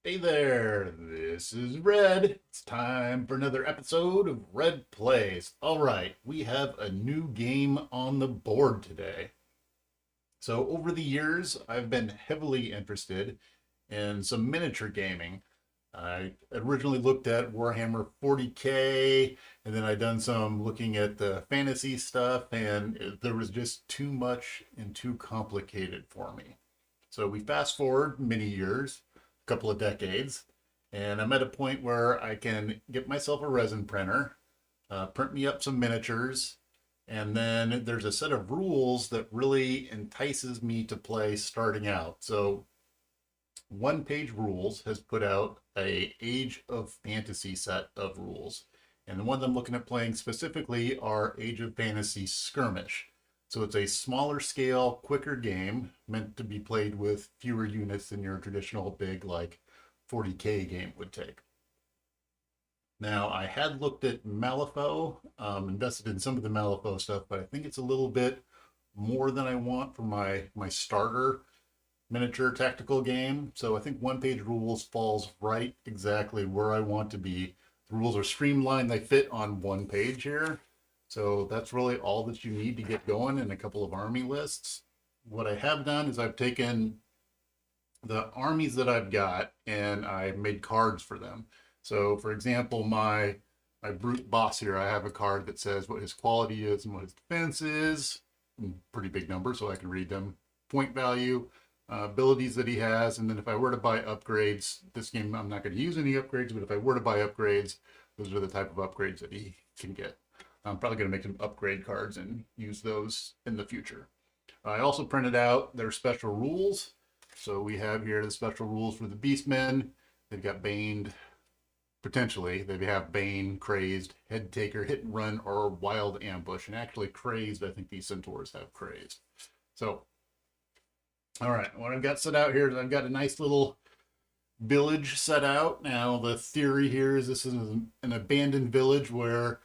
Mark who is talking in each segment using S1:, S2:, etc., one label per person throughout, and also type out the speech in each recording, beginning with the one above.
S1: Hey there, this is Red. It's time for another episode of Red Plays. All right, we have a new game on the board today. So, over the years, I've been heavily interested in some miniature gaming. I originally looked at Warhammer 40K, and then I done some looking at the fantasy stuff, and there was just too much and too complicated for me. So we fast forward many years, a couple of decades, and I'm at a point where I can get myself a resin printer, print me up some miniatures, and then there's a set of rules that really entices me to play starting out. So One Page Rules has put out a Age of Fantasy set of rules. And the ones I'm looking at playing specifically are Age of Fantasy Skirmish. So it's a smaller scale, quicker game meant to be played with fewer units than your traditional big, like 40K game would take. Now, I had looked at Malifaux, invested in some of the Malifaux stuff, but I think it's a little bit more than I want for my starter miniature tactical game. So I think One Page Rules falls right exactly where I want to be. The rules are streamlined, they fit on one page here. So that's really all that you need to get going in a couple of army lists. What I have done is I've taken the armies that I've got and I made cards for them. So for example, my brute boss here, I have a card that says what his quality is and what his defense is. Pretty big number, so I can read them. Point value, abilities that he has, and then if I were to buy upgrades, this game I'm not going to use any upgrades, but if I were to buy upgrades, those are the type of upgrades that he can get. I'm probably going to make some upgrade cards and use those in the future. I also printed out their special rules. So we have here the special rules for the Beastmen. They've got Baned, potentially. They have Bane, Crazed, Head Taker, Hit and Run, or Wild Ambush. And actually Crazed, I think these Centaurs have Crazed. So, all right, what I've got set out here is I've got a nice little village set out. Now, the theory here is this is an abandoned village where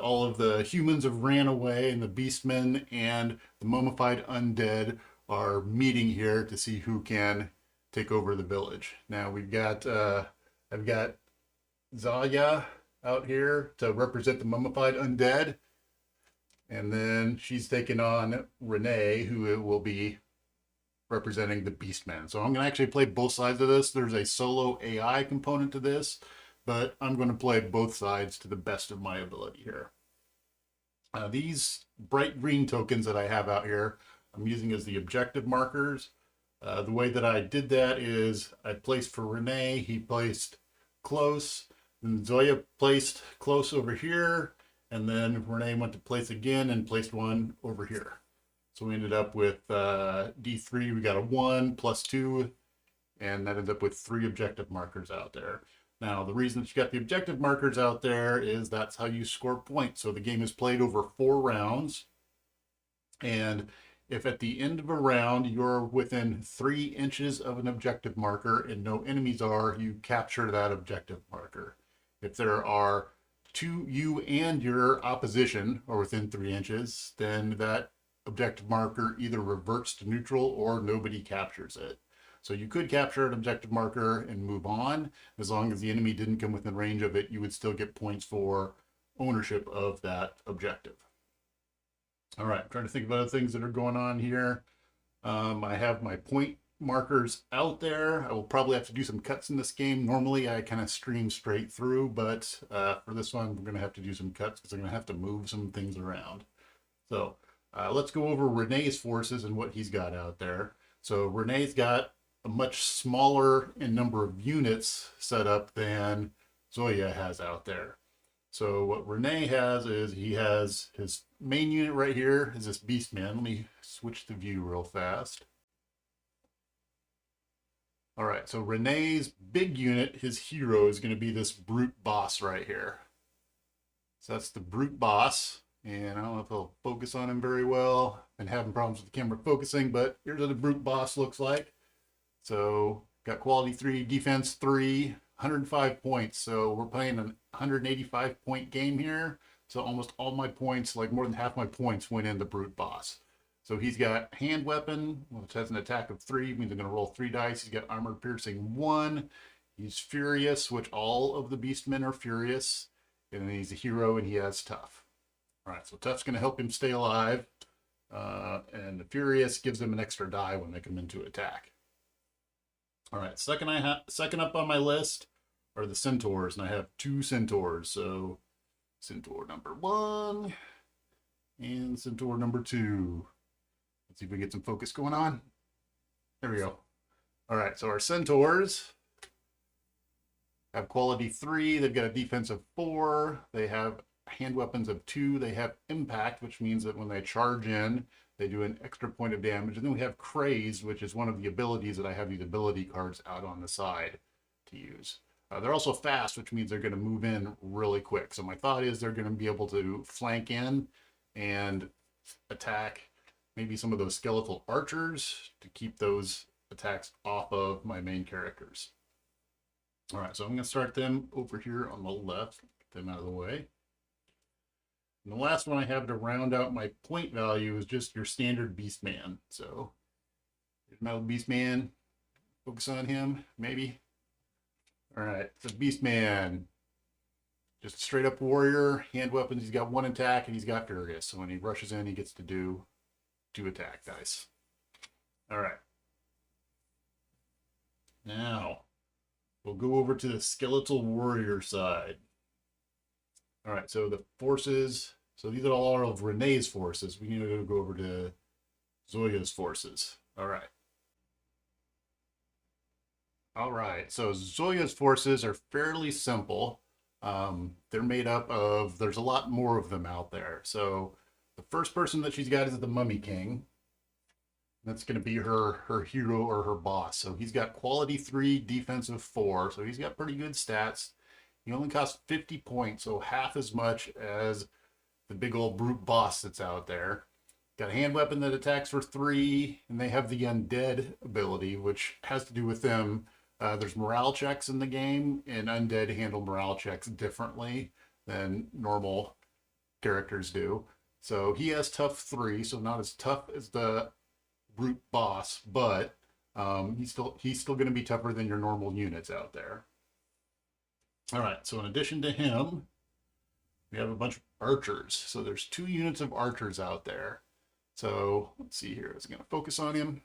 S1: all of the humans have ran away, and the Beastmen and the Mummified Undead are meeting here to see who can take over the village. Now we've got I've got Zaya out here to represent the Mummified Undead, and then she's taking on Renee, who will be representing the Beastmen. So I'm going to actually play both sides of this. There's a solo AI component to this, but I'm going to play both sides to the best of my ability here. These bright green tokens that I have out here, I'm using as the objective markers. The way that I did that is I placed for Renee, he placed close, and Zoya placed close over here, and then Renee went to place again and placed one over here. So we ended up with D3, we got a 1 plus 2, and that ended up with 3 objective markers out there. Now, the reason that you got the objective markers out there is that's how you score points. So the game is played over 4 rounds. And if at the end of a round you're within 3 inches of an objective marker and no enemies are, you capture that objective marker. If there are you and your opposition are within 3 inches, then that objective marker either reverts to neutral or nobody captures it. So you could capture an objective marker and move on. As long as the enemy didn't come within range of it, you would still get points for ownership of that objective. All right, I'm trying to think of other things that are going on here. I have my point markers out there. I will probably have to do some cuts in this game. Normally I kind of stream straight through, but for this one, we're going to have to do some cuts because I'm going to have to move some things around. So let's go over Renee's forces and what he's got out there. So Renee's got a much smaller in number of units set up than Zoya has out there. So what Renee has is he has his main unit right here is this Beastman. Let me switch the view real fast. All right, so Renee's big unit, his hero, is going to be this brute boss right here. So that's the brute boss. And I don't know if I'll focus on him very well. Been having problems with the camera focusing, but here's what the brute boss looks like. So got quality 3, defense 3, 105 points. So we're playing a 185 point game here. So almost all my points, like more than half my points, went in the brute boss. So he's got hand weapon, which has an attack of 3, means I'm going to roll 3 dice. He's got armor piercing 1. He's furious, which all of the Beastmen are furious. And he's a hero and he has tough. All right, so tough's going to help him stay alive. And the furious gives them an extra die when they come into attack. All right, second up on my list are the centaurs, and I have 2 centaurs. So centaur number 1 and centaur number 2. Let's see if we get some focus going on. There we go. All right, so our centaurs have quality 3. They've got a defense of 4. They have hand weapons of 2. They have impact, which means that when they charge in, they do an extra point of damage. And then we have crazed, which is one of the abilities that I have these ability cards out on the side to use. They're also fast, which means they're going to move in really quick. So my thought is they're going to be able to flank in and attack maybe some of those skeletal archers to keep those attacks off of my main characters. All right, so I'm going to start them over here on the left, get them out of the way. And the last one I have to round out my point value is just your standard Beastman. So here's my little Beastman. Focus on him, maybe. All right, so Beastman. Just a straight up warrior, hand weapons. He's got 1 attack and he's got furious. So when he rushes in, he gets to do 2 attack dice. All right. Now, we'll go over to the skeletal warrior side. All right, so the forces, so these are all of Renee's forces. We need to go over to Zoya's forces. All right. All right, so Zoya's forces are fairly simple. They're made up of, there's a lot more of them out there. So the first person that she's got is the Mummy King. That's going to be her hero or her boss. So he's got quality 3, defensive 4. So he's got pretty good stats. He only costs 50 points, so half as much as the big old brute boss that's out there. Got a hand weapon that attacks for 3, and they have the undead ability, which has to do with them. There's morale checks in the game, and undead handle morale checks differently than normal characters do. So he has tough 3, so not as tough as the brute boss, but he's still going to be tougher than your normal units out there. All right, so in addition to him, we have a bunch of archers. So there's 2 units of archers out there. So let's see here. I was going to focus on him.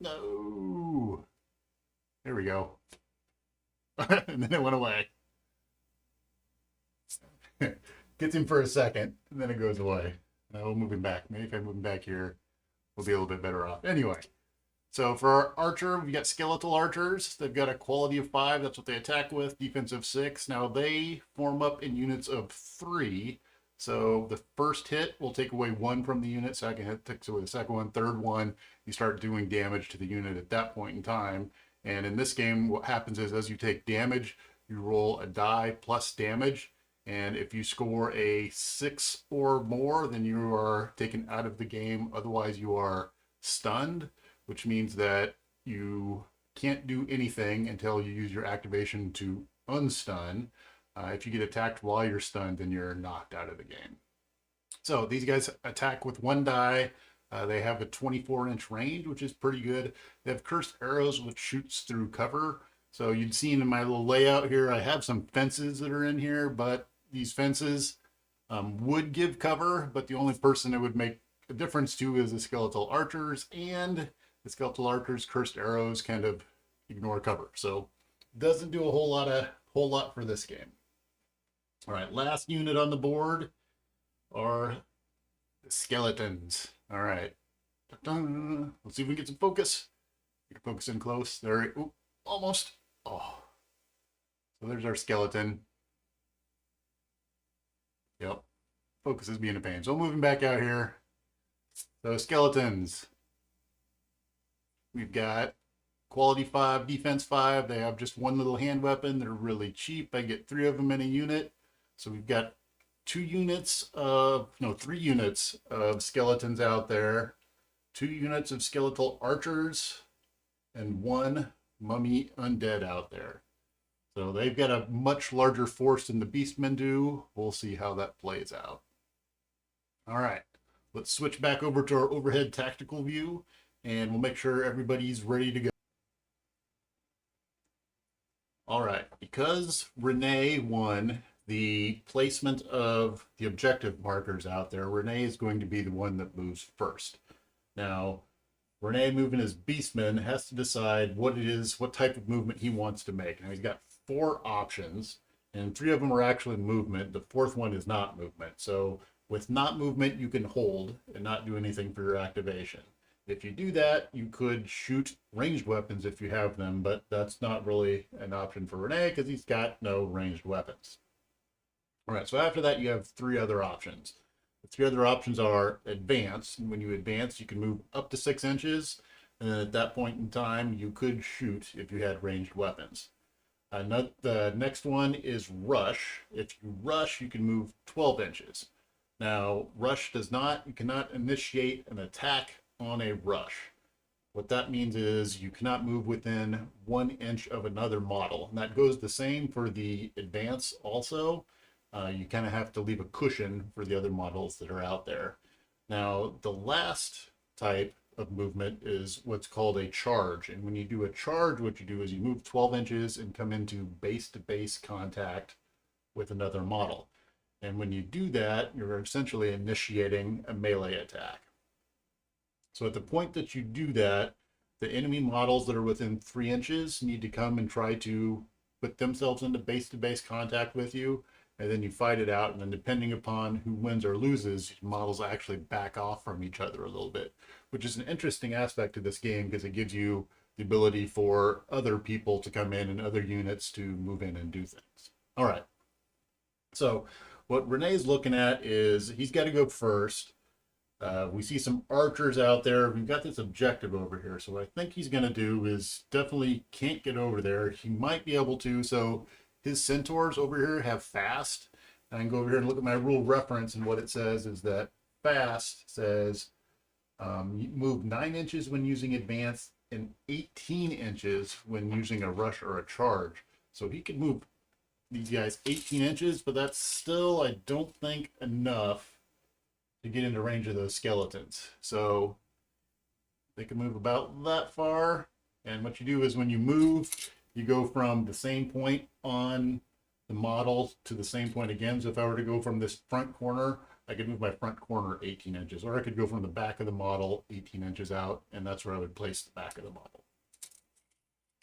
S1: No. There we go. And then it went away. Gets him for a second, and then it goes away. Now we'll move him back. Maybe if I move him back here, we'll be a little bit better off. Anyway. So for our archer, we've got skeletal archers. They've got a quality of 5. That's what they attack with. Defensive 6. Now they form up in units of 3. So the first hit will take away 1 from the unit. Second hit takes away the second one. Third one, you start doing damage to the unit at that point in time. And in this game, what happens is as you take damage, you roll a die plus damage. And if you score a 6 or more, then you are taken out of the game. Otherwise, you are stunned, which means that you can't do anything until you use your activation to unstun. If you get attacked while you're stunned, then you're knocked out of the game. So these guys attack with 1 die. They have a 24-inch range, which is pretty good. They have cursed arrows, which shoots through cover. So you'd seen in my little layout here, I have some fences that are in here, but these fences would give cover, but the only person it would make a difference to is the skeletal archers, and the skeletal archers' cursed arrows kind of ignore cover. So doesn't do a whole lot for this game. All right, last unit on the board are the skeletons. All right. Dun-dun. Let's see if we can get some focus. You can focus in close. There, ooh, almost. Oh. So there's our skeleton. Yep. Focus is being a pain. So moving back out here. So skeletons. We've got quality 5, defense 5. They have just 1 little hand weapon. They're really cheap. I get 3 of them in a unit. So we've got 3 units of skeletons out there, 2 units of skeletal archers, and 1 mummy undead out there. So they've got a much larger force than the Beastmen do. We'll see how that plays out. All right, let's switch back over to our overhead tactical view, and we'll make sure everybody's ready to go. All right, because Renee won the placement of the objective markers out there, Renee is going to be the one that moves first. Now, Renee moving as Beastman has to decide what it is, what type of movement he wants to make. Now, he's got 4 options, and 3 of them are actually movement. The 4th one is not movement. So with not movement, you can hold and not do anything for your activation. If you do that, you could shoot ranged weapons if you have them, but that's not really an option for Renee because he's got no ranged weapons. All right, so after that, you have 3 other options. The 3 other options are advance. And when you advance, you can move up to 6 inches. And then at that point in time, you could shoot if you had ranged weapons. The next one is rush. If you rush, you can move 12 inches. Now, rush does not, you cannot initiate an attack on a rush. What that means is you cannot move within 1 inch of another model. And that goes the same for the advance also. You kind of have to leave a cushion for the other models that are out there. Now, the last type of movement is what's called a charge. And when you do a charge, what you do is you move 12 inches and come into base-to-base contact with another model. And when you do that, you're essentially initiating a melee attack. So at the point that you do that, the enemy models that are within 3 inches need to come and try to put themselves into base-to-base contact with you, and then you fight it out, and then depending upon who wins or loses, models actually back off from each other a little bit, which is an interesting aspect of this game because it gives you the ability for other people to come in and other units to move in and do things. All right. So what Renee's looking at is he's got to go first. We see some archers out there. We've got this objective over here. So what I think he's going to do is definitely can't get over there. He might be able to. So his centaurs over here have fast. And I can go over here and look at my rule reference. And what it says is that fast says you move 9 inches when using advance and 18 inches when using a rush or a charge. So he could move these guys 18 inches, but that's still, I don't think, enough to get into range of those skeletons. So they can move about that far. And what you do is when you move, you go from the same point on the model to the same point again. So if I were to go from this front corner, I could move my front corner 18 inches, or I could go from the back of the model 18 inches out, and that's where I would place the back of the model.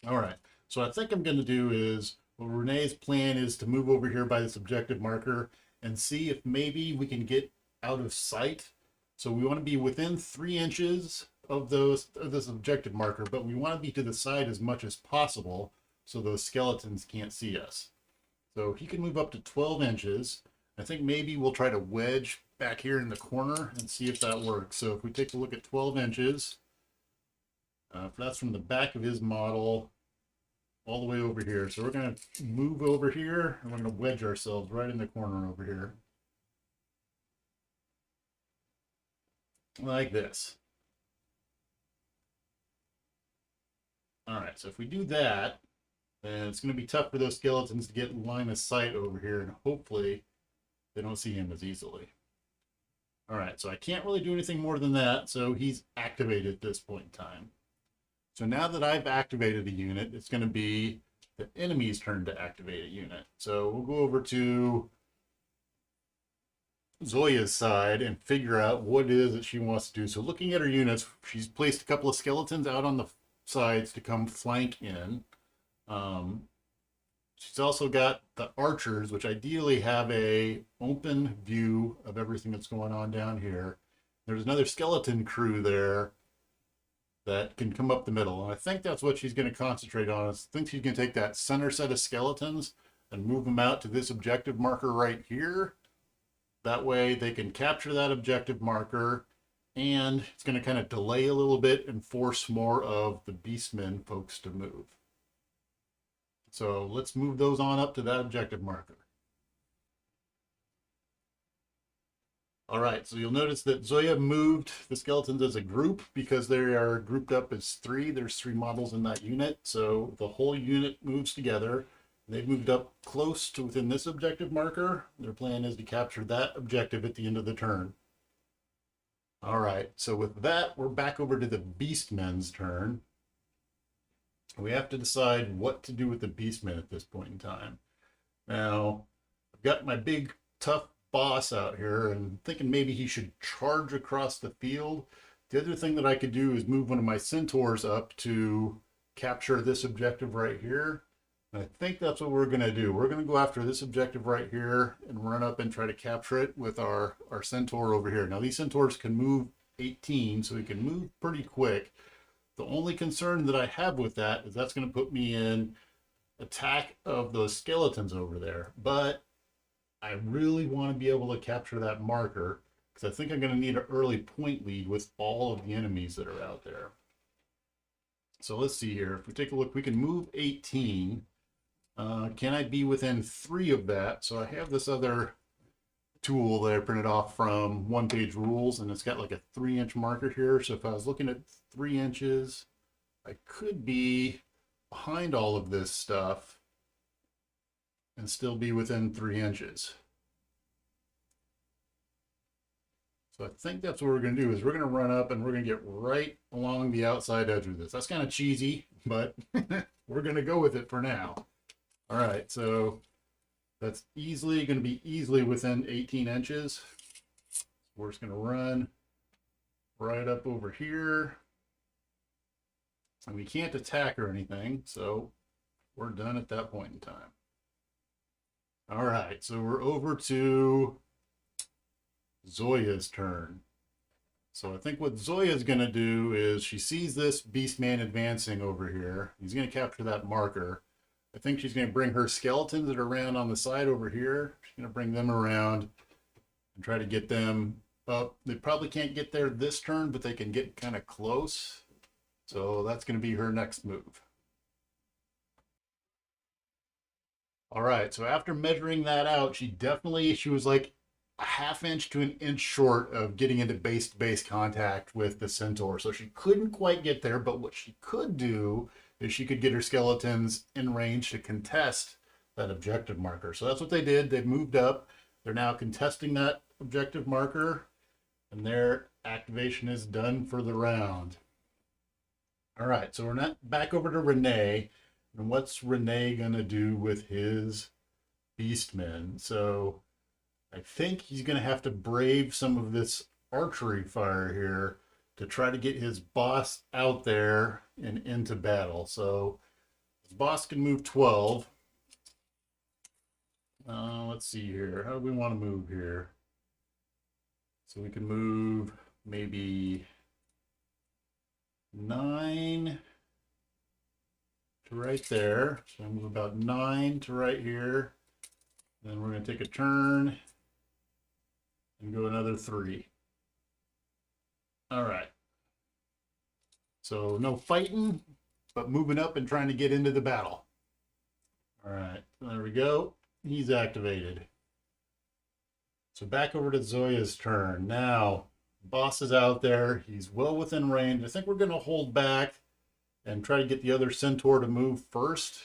S1: All right, so what I think I'm going to do is, well, Renee's plan is to move over here by this objective marker and see if maybe we can get out of sight. So we want to be within 3 inches of this objective marker, but we want to be to the side as much as possible so those skeletons can't see us. So he can move up to 12 inches. I think maybe we'll try to wedge back here in the corner and see if that works. So if we take a look at 12 inches, if that's from the back of his model all the way over here. So we're going to move over here and we're going to wedge ourselves right in the corner over here. Like this. All right, so if we do that, then it's going to be tough for those skeletons to get line of sight over here, and hopefully they don't see him as easily. All right, so I can't really do anything more than that, so he's activated at this point in time. So now that I've activated a unit, it's going to be the enemy's turn to activate a unit. So we'll go over to Zoya's side and figure out what it is that she wants to do. So looking at her units, she's placed a couple of skeletons out on the sides to come flank in. She's also got the archers, which ideally have a open view of everything that's going on down here. There's another skeleton crew there that can come up the middle. And I think that's what she's going to concentrate on. I think she's going to take that center set of skeletons and move them out to this objective marker right here. That way they can capture that objective marker, and it's going to kind of delay a little bit and force more of the Beastmen folks to move. So let's move those on up to that objective marker. All right, so you'll notice that Zoya moved the skeletons as a group because they are grouped up as 3. There's 3 models in that unit, so the whole unit moves together. They've moved up close to within this objective marker. Their plan is to capture that objective at the end of the turn. All right, so with that, we're back over to the Beastmen's turn. We have to decide what to do with the Beastmen at this point in time. Now, I've got my big tough boss out here and thinking maybe he should charge across the field. The other thing that I could do is move one of my centaurs up to capture this objective right here. And I think that's what we're going to do. We're going to go after this objective right here and run up and try to capture it with our centaur over here. Now, these centaurs can move 18, so we can move pretty quick. The only concern that I have with that is that's going to put me in attack of those skeletons over there. But I really want to be able to capture that marker because I think I'm going to need an early point lead with all of the enemies that are out there. So let's see here. If we take a look, we can move 18. Can I be within 3 of that? So I have this other tool that I printed off from One Page Rules, and it's got like a 3-inch marker here. So if I was looking at 3 inches, I could be behind all of this stuff and still be within 3 inches. So I think that's what we're going to do is we're going to run up and we're going to get right along the outside edge of this. That's kind of cheesy, but we're going to go with it for now. All right, so that's going to be easily within 18 inches. We're just going to run right up over here. And we can't attack or anything, so we're done at that point in time. All right, so we're over to Zoya's turn. So I think what Zoya's going to do is she sees this Beastman advancing over here. He's going to capture that marker. I think she's going to bring her skeletons that are around on the side over here. She's going to bring them around and try to get them up. They probably can't get there this turn, but they can get kind of close. So that's going to be her next move. All right, so after measuring that out, she was like a 1/2 inch to 1 inch short of getting into base-to-base contact with the centaur. So she couldn't quite get there, but what she could do is she could get her skeletons in range to contest that objective marker. So that's what they did. They moved up. They're now contesting that objective marker, and their activation is done for the round. All right, so we're not back over to Renee. And what's Renee going to do with his Beastmen? So I think he's going to have to brave some of this archery fire here to try to get his boss out there and into battle. So his boss can move 12. Let's see here. How do we want to move here? So we can move maybe 9 to right there. So I move about 9 to right here. Then we're going to take a turn and go another 3. All right. So no fighting, but moving up and trying to get into the battle. All right, there we go. He's activated. So back over to Zoya's turn. Now, boss is out there. He's well within range. I think we're going to hold back and try to get the other centaur to move first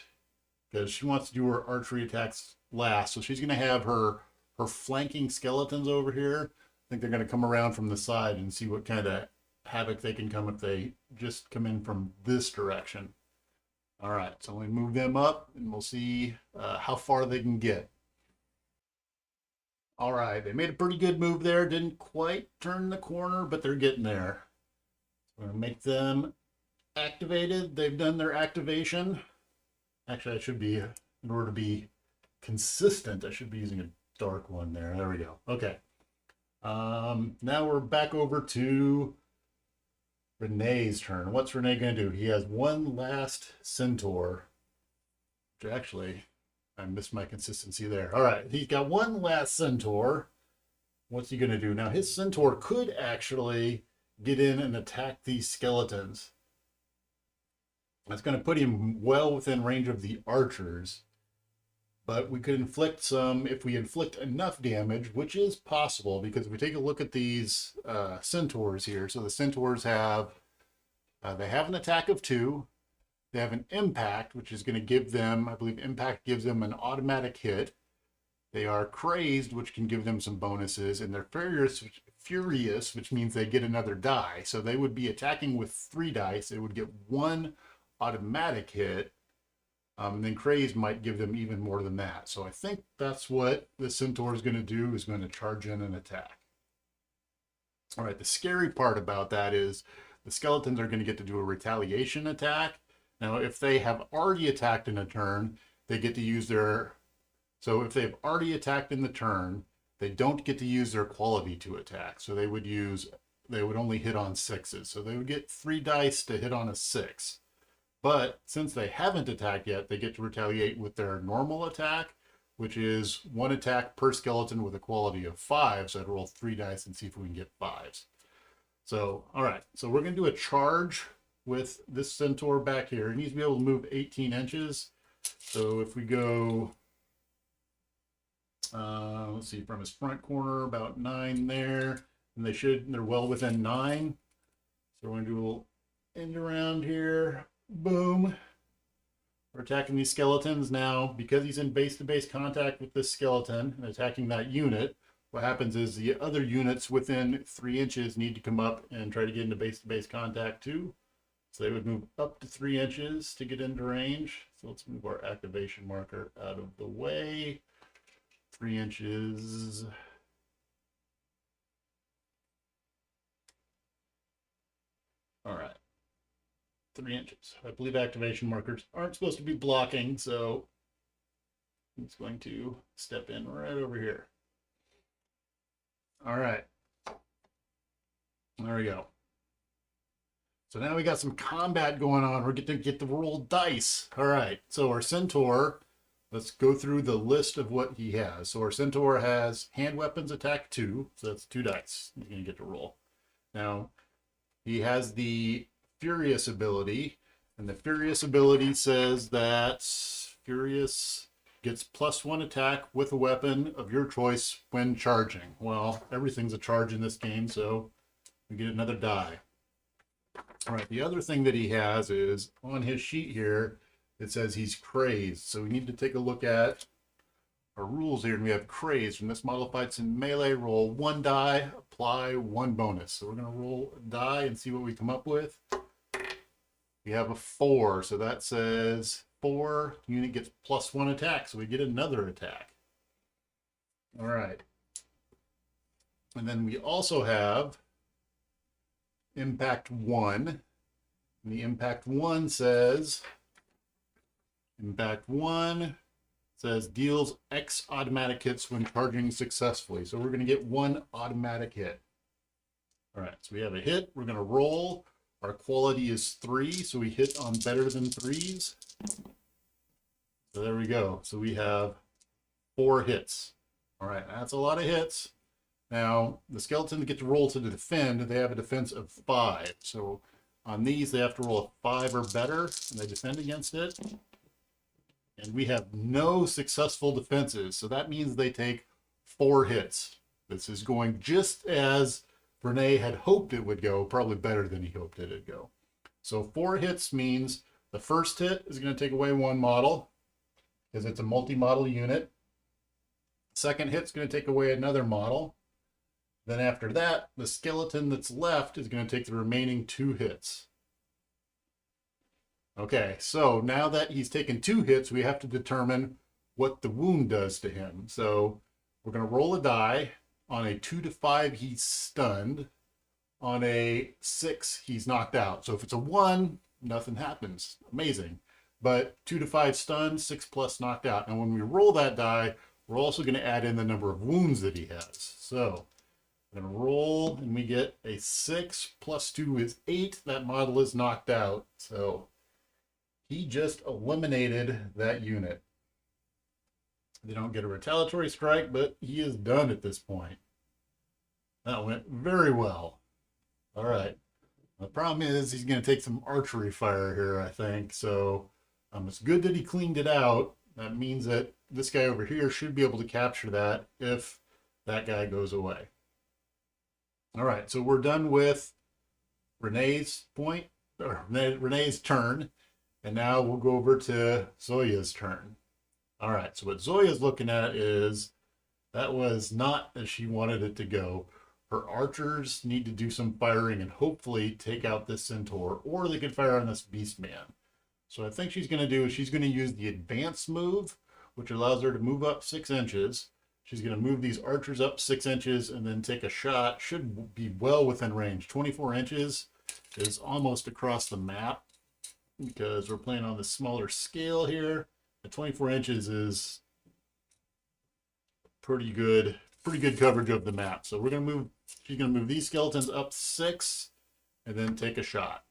S1: because she wants to do her archery attacks last. So she's going to have her flanking skeletons over here. I think they're going to come around from the side and see what kind of havoc they can come if they just come in from this direction. All right, so we move them up and we'll see how far they can get. All right, they made a pretty good move there. Didn't quite turn the corner, but they're getting there. We're going to make them activated. They've done their activation. Actually, I should be, in order to be consistent, I should be using a dark one there. There we go. Okay. Now we're back over to Renee's turn. What's Renee going to do? He has one last centaur. Which actually, I missed my consistency there. All right, he's got one last centaur. What's he going to do? Now, his centaur could actually get in and attack these skeletons. That's going to put him well within range of the archers. But we could inflict some, if we inflict enough damage, which is possible, because if we take a look at these centaurs here, so the centaurs have, they have an attack of 2. They have an impact, which is going to give them, I believe impact gives them an automatic hit. They are crazed, which can give them some bonuses, and they're furious, which means they get another die. So they would be attacking with 3 dice. They would get 1 automatic hit. And then crazed might give them even more than that. So I think that's what the centaur is going to do, is going to charge in and attack. All right, the scary part about that is the skeletons are going to get to do a retaliation attack. Now, if they have already attacked in a turn, they get to use their... So if they've already attacked in the turn, they don't get to use their quality to attack. So they would only hit on 6s. So they would get 3 dice to hit on a 6. But since they haven't attacked yet, they get to retaliate with their normal attack, which is 1 attack per skeleton with a quality of 5. So I'd roll 3 dice and see if we can get 5s. So, all right. So we're going to do a charge with this centaur back here. He needs to be able to move 18 inches. So if we go, let's see, from his front corner, about 9 there. And they're well within 9. So we're going to do a little end around here. Boom. We're attacking these skeletons now. Because he's in base-to-base contact with this skeleton and attacking that unit, what happens is the other units within 3 inches need to come up and try to get into base-to-base contact too. So they would move up to 3 inches to get into range. So let's move our activation marker out of the way. 3 inches. All right. 3 inches. I believe activation markers aren't supposed to be blocking, so it's going to step in right over here. All right. There we go. So now we got some combat going on. We're going to get to roll dice. All right. So our centaur, let's go through the list of what he has. So our centaur has hand weapons attack 2. So that's 2 dice. He's going to get to roll. Now, he has the Furious ability, and the Furious ability says that Furious gets +1 attack with a weapon of your choice when charging. Well, everything's a charge in this game, so we get another die. All right, the other thing that he has is on his sheet here, it says he's crazed. So we need to take a look at our rules here, and we have crazed. When this model fights in melee, roll 1 die, apply 1 bonus. So we're going to roll a die and see what we come up with. We have a 4, so that says 4, unit gets +1 attack, so we get another attack. All right. And then we also have Impact 1. And the Impact 1 says, deals X automatic hits when charging successfully. So we're going to get 1 automatic hit. All right, so we have a hit. We're going to roll. Our quality is 3, so we hit on better than 3s. So there we go. So we have 4 hits. All right, that's a lot of hits. Now, the skeletons get to roll to defend. They have a defense of 5. So on these, they have to roll a 5 or better, and they defend against it. And we have no successful defenses, so that means they take 4 hits. This is going just as Renee had hoped it would go, probably better than he hoped it would go. So 4 hits means the first hit is going to take away 1 model, because it's a multi-model unit. Second hit's going to take away another model. Then after that, the skeleton that's left is going to take the remaining 2 hits. Okay, so now that he's taken 2 hits, we have to determine what the wound does to him. So we're going to roll a die. On a 2 to 5, he's stunned. On a 6, he's knocked out. So if it's a 1, nothing happens. Amazing. But 2 to 5 stunned, 6 plus knocked out. And when we roll that die, we're also going to add in the number of wounds that he has. So I'm going to roll, and we get a 6 plus 2 is 8. That model is knocked out. So he just eliminated that unit. They don't get a retaliatory strike, but he is done at this point. That went very well. All right. The problem is he's going to take some archery fire here, I think. So it's good that he cleaned it out. That means that this guy over here should be able to capture that if that guy goes away. All right. So we're done with Renee's turn. And now we'll go over to Zoya's turn. All right, so what Zoya's looking at is that was not as she wanted it to go. Her archers need to do some firing and hopefully take out this centaur, or they could fire on this Beastman. So I think she's going to do is she's going to use the advance move, which allows her to move up 6 inches. She's going to move these archers up 6 inches and then take a shot. Should be well within range. 24 inches is almost across the map because we're playing on the smaller scale here. At 24 inches is pretty good coverage of the map. So we're going to move, she's going to move these skeletons up 6 and then take a shot.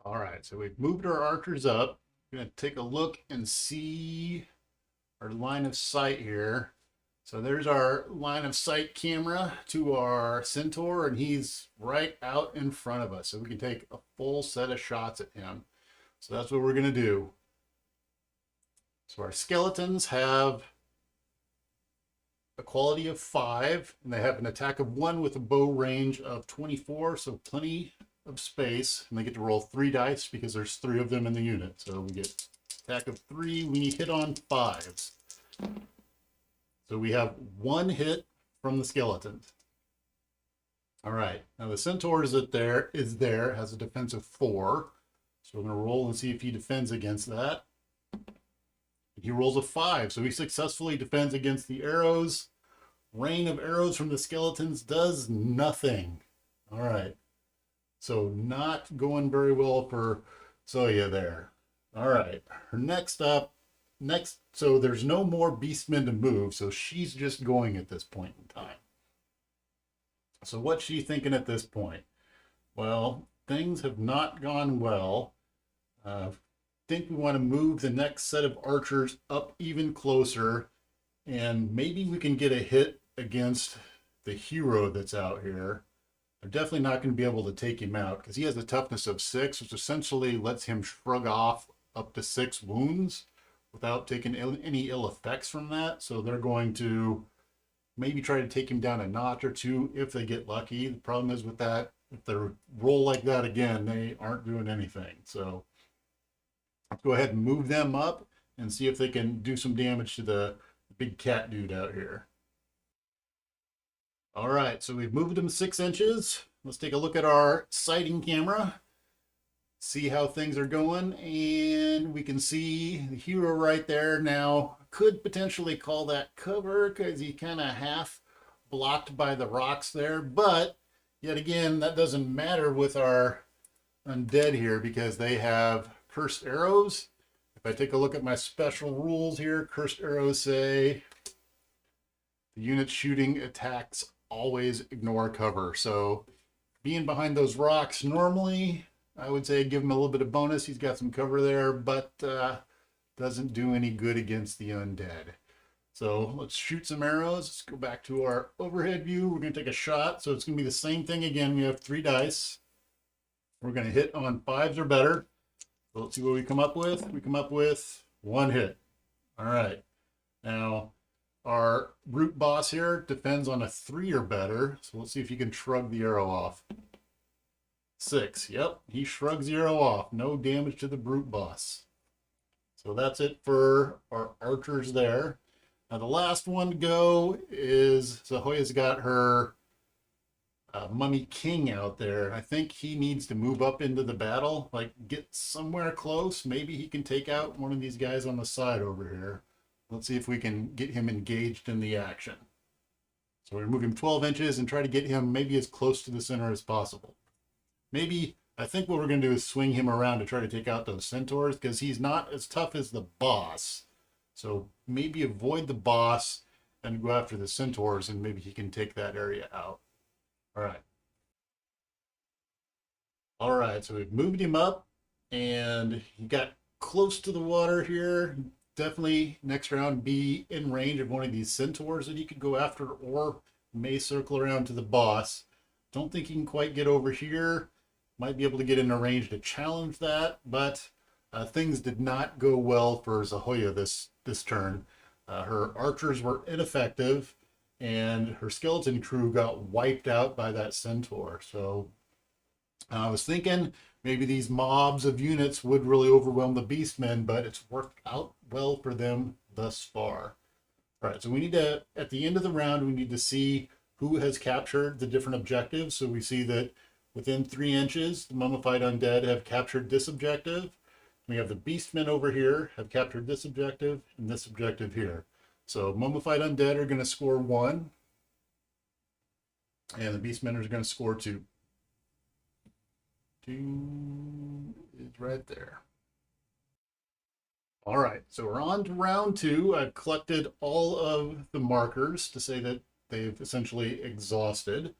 S1: All right, so we've moved our archers up. We're going to take a look and see our line of sight here. So there's our line of sight camera to our centaur, and he's right out in front of us. So we can take a full set of shots at him. So that's what we're going to do. So our skeletons have a quality of 5, and they have an attack of 1 with a bow range of 24, so plenty of space, and they get to roll 3 dice because there's 3 of them in the unit. So we get attack of 3. We need hit on 5s. So we have 1 hit from the skeletons. All right, now the centaur is there, has a defense of 4. So we're going to roll and see if he defends against that. He rolls a 5, so he successfully defends against the arrows. Rain of arrows from the skeletons does nothing. All right, so not going very well for Zoya there. All right, her next, so there's no more beastmen to move, so she's just going at this point in time. So what's she thinking at this point? Well, things have not gone well. Think we want to move the next set of archers up even closer, and maybe we can get a hit against the hero that's out here. They're definitely not going to be able to take him out because he has a toughness of 6, which essentially lets him shrug off up to 6 wounds without taking any ill effects from that. So they're going to maybe try to take him down a notch or 2 if they get lucky. The problem is with that, if they roll like that again, they aren't doing anything. So let's go ahead and move them up and see if they can do some damage to the big cat dude out here. All right, so we've moved them 6 inches. Let's take a look at our sighting camera, see how things are going, and we can see the hero right there. Now, could potentially call that cover because he kind of half blocked by the rocks there, but yet again, that doesn't matter with our undead here because they have cursed arrows. If I take a look at my special rules here, cursed arrows say the unit shooting attacks always ignore cover. So being behind those rocks, normally I would say give him a little bit of bonus. He's got some cover there, but doesn't do any good against the undead. So let's shoot some arrows. Let's go back to our overhead view. We're going to take a shot. So it's going to be the same thing again. We have 3 dice. We're going to hit on 5s or better. So let's see what we come up with. We come up with 1 hit. All right. Now, our brute boss here defends on a 3 or better. So let's see if you can shrug the arrow off. 6. Yep, he shrugs the arrow off. No damage to the brute boss. So that's it for our archers there. Now the last one to go is Zahoya's got her Mummy King out there. I think he needs to move up into the battle, like get somewhere close. Maybe he can take out one of these guys on the side over here. Let's see if we can get him engaged in the action. So we're moving 12 inches and try to get him maybe as close to the center as possible. Maybe, I think what we're going to do is swing him around to try to take out those centaurs because he's not as tough as the boss. So maybe avoid the boss and go after the centaurs and maybe he can take that area out. All right. All right, so we've moved him up and he got close to the water here. Definitely next round be in range of one of these centaurs that he could go after or may circle around to the boss. Don't think he can quite get over here. Might be able to get in a range to challenge that, but things did not go well for Zahoya this turn. Her archers were ineffective and her skeleton crew got wiped out by that centaur. So I was thinking maybe these mobs of units would really overwhelm the beastmen, but it's worked out well for them thus far. All right, so we need to, at the end of the round, we need to see who has captured the different objectives. So we see that Within 3 inches, the Mummified Undead have captured this objective. We have the Beastmen over here have captured this objective and this objective here. So Mummified Undead are going to score 1, and the Beastmen are going to score 2. 2 is right there. All right, so we're on to round 2. I've collected all of the markers to say that they've essentially exhausted.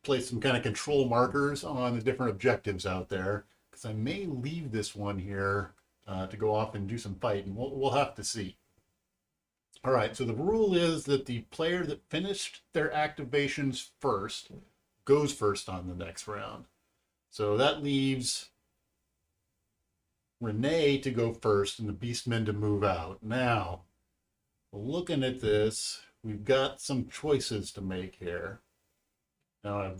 S1: Placed some kind of control markers on the different objectives out there, because I may leave this one here to go off and do some fighting. We'll have to see. All right, so the rule is that the player that finished their activations first goes first on the next round. So that leaves Renee to go first and the Beastmen to move out. Now, looking at this, we've got some choices to make here. Now,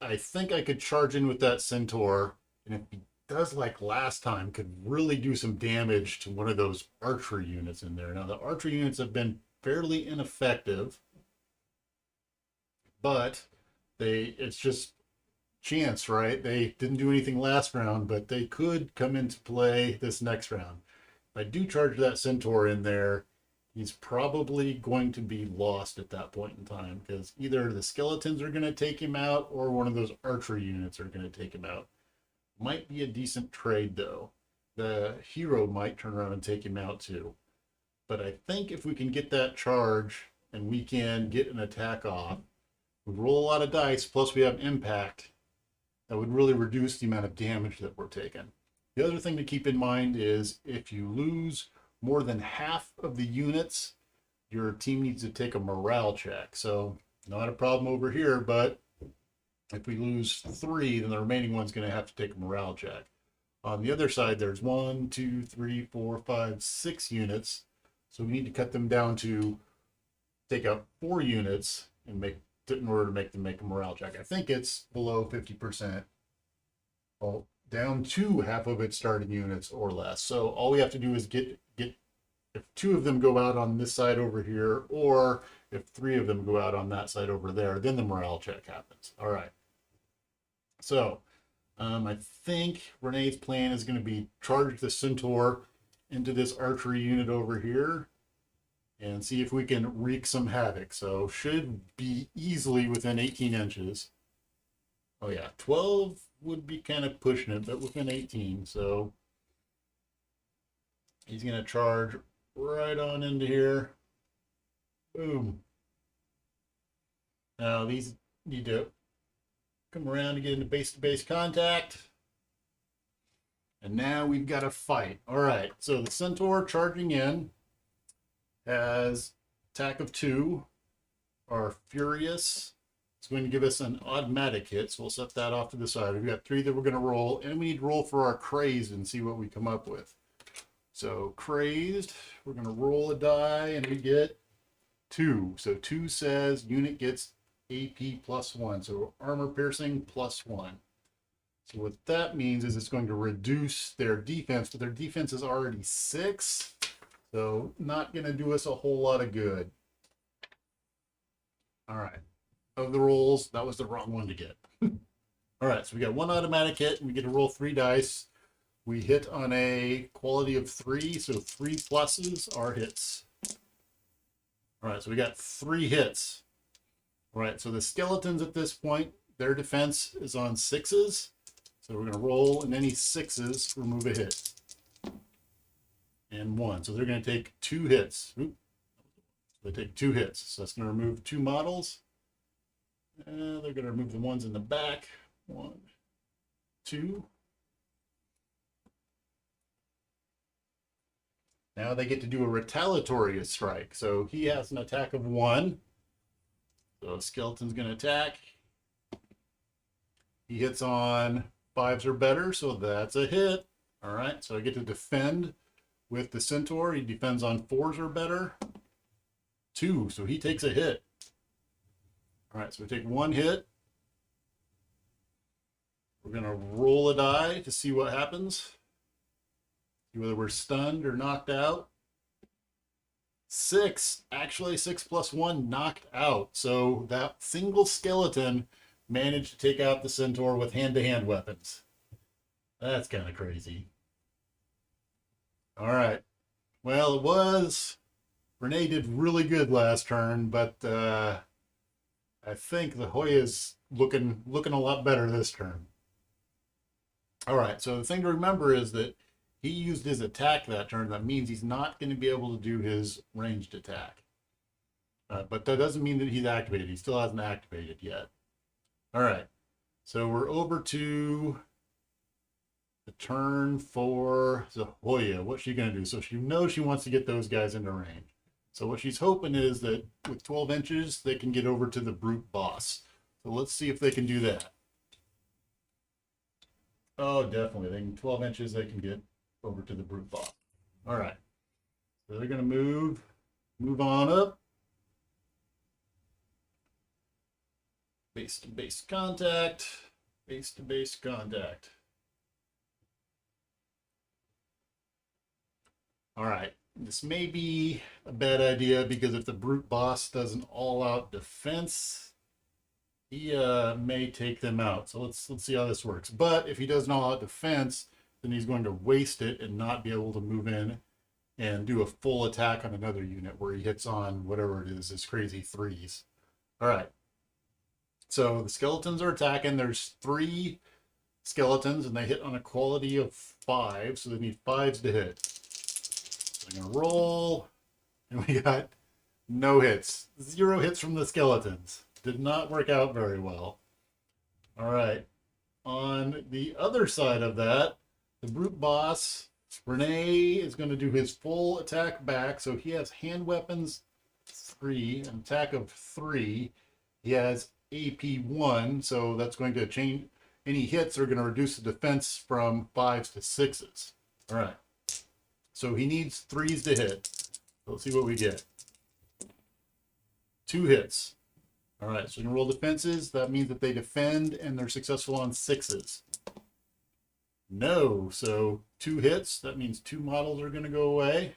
S1: I think I could charge in with that Centaur, and if he does like last time, could really do some damage to one of those archery units in there. Now, the archery units have been fairly ineffective, but it's just chance, right? They didn't do anything last round, but they could come into play this next round. If I do charge that Centaur in there, he's probably going to be lost at that point in time, because either the skeletons are going to take him out or one of those archery units are going to take him out. Might be a decent trade, though. The hero might turn around and take him out, too. But I think if we can get that charge and we can get an attack off, we roll a lot of dice, plus we have impact, that would really reduce the amount of damage that we're taking. The other thing to keep in mind is if you lose more than half of the units, your team needs to take a morale check. So not a problem over here, but if we lose 3, then the remaining one's going to have to take a morale check. On the other side, there's 1, 2, 3, 4, 5, 6 units. So we need to cut them down to take out 4 units in order to make them make a morale check. I think it's below 50%. Well, down to half of its starting units or less. So all we have to do is get if 2 of them go out on this side over here, or if 3 of them go out on that side over there, then the morale check happens. All right. So I think Renee's plan is going to be charge the Centaur into this archery unit over here and see if we can wreak some havoc. So should be easily within 18 inches. Oh yeah, 12 would be kind of pushing it, but within 18. So he's going to charge right on into here. Boom. Now these need to come around to get into base-to-base contact. And now we've got a fight. All right, so the Centaur charging in has attack of 2. Our Furious is going to give us an automatic hit, so we'll set that off to the side. We've got 3 that we're going to roll, and we need to roll for our Crazed and see what we come up with. So Crazed, we're going to roll a die, and we get 2. So 2 says unit gets AP +1, so armor piercing +1. So what that means is it's going to reduce their defense, but their defense is already 6, so not going to do us a whole lot of good. All right. Of the rolls, that was the wrong one to get. All right, so we got 1 automatic hit, and we get to roll 3 dice. We hit on a quality of 3, so 3 pluses are hits. All right, so we got 3 hits. All right, so the skeletons at this point, their defense is on 6s. So we're going to roll, and any 6s remove a hit. And 1. So they're going to take 2 hits. Oop. They take 2 hits. So that's going to remove 2 models. They're going to remove the ones in the back. 1, 2. Now they get to do a retaliatory strike. So he has an attack of 1. So skeleton's going to attack. He hits on 5s or better, so that's a hit. All right, so I get to defend with the Centaur. He defends on 4s or better. 2, so he takes a hit. All right, so we take 1 hit. We're going to roll a die to see what happens. See whether we're stunned or knocked out. 6, actually 6 + 1 knocked out. So that single skeleton managed to take out the centaur with hand-to-hand weapons. That's kind of crazy. All right. Well, it was. Renee did really good last turn, but I think the Hoya's looking a lot better this turn. All right. So the thing to remember is that he used his attack that turn. That means he's not going to be able to do his ranged attack. But that doesn't mean that he's activated. He still hasn't activated yet. All right. So we're over to the turn for the Hoya. What's she going to do? So she knows she wants to get those guys into range. So what she's hoping is that with 12 inches, they can get over to the brute boss. So let's see if they can do that. Oh, definitely. They can 12 inches, they can get over to the brute boss. All right. So they're going to move on up. Base to base contact. Base to base contact. All right. This may be a bad idea because if the brute boss does an all-out defense, he may take them out. So let's see how this works. But if he does an all-out defense, then he's going to waste it and not be able to move in and do a full attack on another unit where he hits on whatever it is, his crazy threes. All right. So the skeletons are attacking. There's 3 skeletons and they hit on a quality of 5. So they need 5s to hit. So I'm going to roll. And we got no hits. 0 hits from the skeletons. Did not work out very well. All right. On the other side of that, the brute boss, Renee, is going to do his full attack back. So he has hand weapons 3, an attack of 3. He has AP 1, so that's going to change. Any hits are going to reduce the defense from 5s to 6s. All right. So he needs 3s to hit. Let's see what we get. 2 hits. All right, so you can roll defenses. That means that they defend and they're successful on 6s. No, so 2 hits. That means 2 models are going to go away.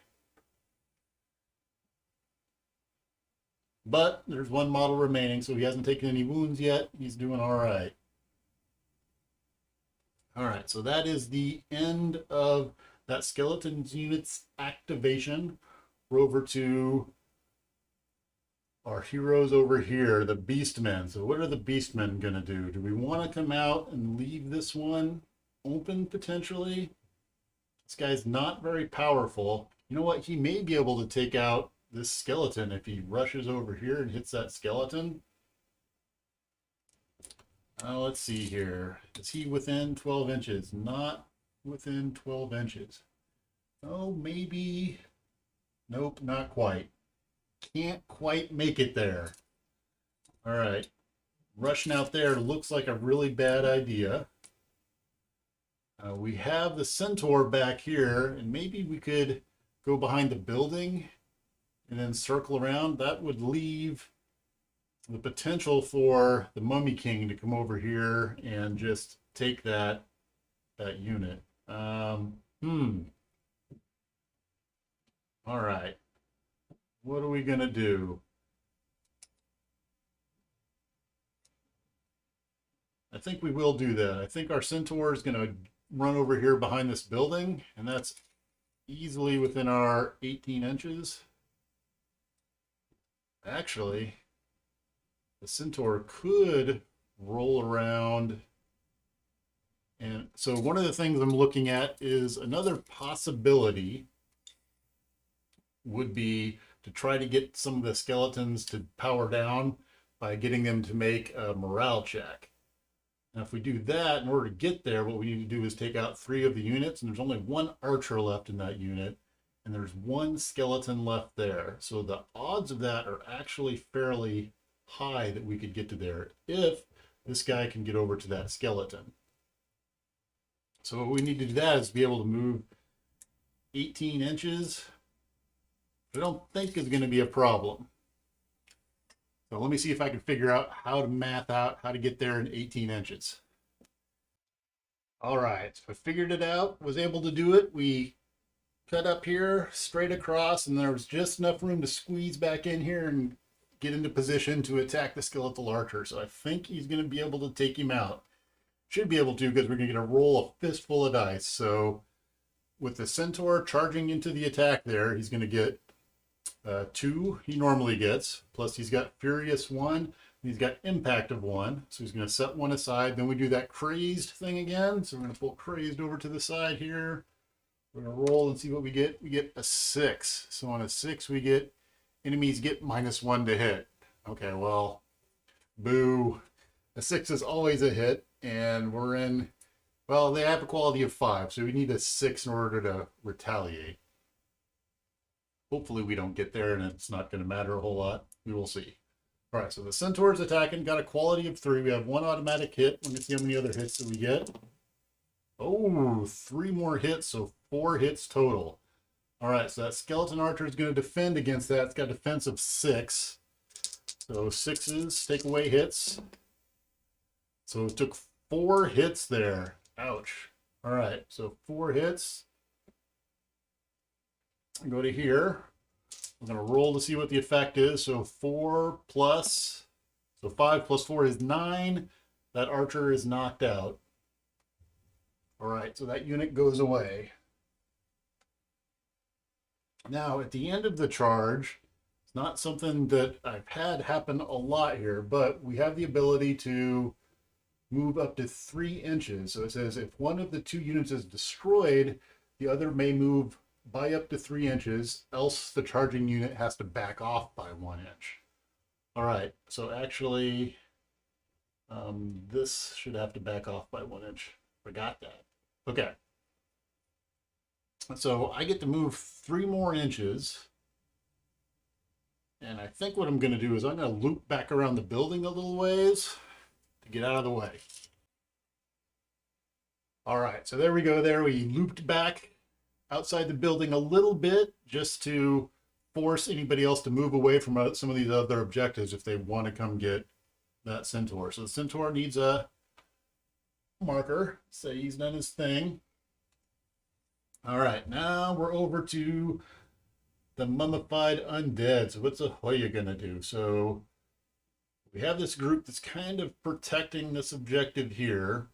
S1: But there's 1 model remaining, so he hasn't taken any wounds yet. He's doing all right. All right, so that is the end of that skeleton's unit's activation. We're over to our heroes over here, the Beastmen. So what are the Beastmen going to do? Do we want to come out and leave this one open potentially? This guy's not very powerful. You know what? He may be able to take out this skeleton if he rushes over here and hits that skeleton. Let's see here. Is he within 12 inches? Not within 12 inches. Oh, maybe. Nope, not quite. Can't quite make it there. All right. Rushing out there looks like a really bad idea. We have the centaur back here, and maybe we could go behind the building and then circle around. That would leave the potential for the Mummy King to come over here and just take that unit. All right. What are we going to do? I think we will do that. I think our centaur is going to run over here behind this building, and that's easily within our 18 inches. Actually, the centaur could roll around. And so one of the things I'm looking at is another possibility would be to try to get some of the skeletons to power down by getting them to make a morale check. Now, if we do that, in order to get there, what we need to do is take out 3 of the units, and there's only 1 archer left in that unit, and there's 1 skeleton left there. So the odds of that are actually fairly high that we could get to there if this guy can get over to that skeleton. So what we need to do that is be able to move 18 inches. I don't think is going to be a problem. So let me see if I can figure out how to math out how to get there in 18 inches. All right, so I figured it out, was able to do it. We cut up here straight across, and there was just enough room to squeeze back in here and get into position to attack the skeletal archer. So I think he's going to be able to take him out. Should be able to, because we're going to get a roll a fistful of dice. So with the centaur charging into the attack there, he's going to get 2 he normally gets. Plus he's got Furious 1. He's got Impact of 1. So he's going to set 1 aside. Then we do that Crazed thing again. So we're going to pull Crazed over to the side here. We're going to roll and see what we get. We get a 6. So on a 6, we get enemies get -1 to hit. Okay, well, boo. A 6 is always a hit. And we're in, well, they have a quality of 5. So we need a 6 in order to retaliate. Hopefully we don't get there and it's not going to matter a whole lot. We will see. All right, so the centaur is attacking. Got a quality of 3. We have 1 automatic hit. Let me see how many other hits that we get. Oh, 3 more hits, so 4 hits total. All right, so that skeleton archer is going to defend against that. It's got a defense of 6. So 6s take away hits. So it took 4 hits there. Ouch. All right, so 4 hits. Go to here. We're going to roll to see what the effect is. So 4 plus, so 5 plus 4 is 9. That archer is knocked out. All right, so that unit goes away. Now, at the end of the charge, it's not something that I've had happen a lot here, but we have the ability to move up to 3 inches. So it says if one of the 2 units is destroyed, the other may move by up to 3 inches, else the charging unit has to back off by 1 inch. All right, so actually, this should have to back off by 1 inch. Forgot that. Okay. So I get to move 3 more inches. And I think what I'm going to do is I'm going to loop back around the building a little ways to get out of the way. All right, so there we go there. We looped back outside the building a little bit just to force anybody else to move away from some of these other objectives if they want to come get that centaur. So the centaur needs a marker. Say he's done his thing. All right, now we're over to the Mummified Undead. So what's Ahoya gonna do? So we have this group that's kind of protecting this objective here.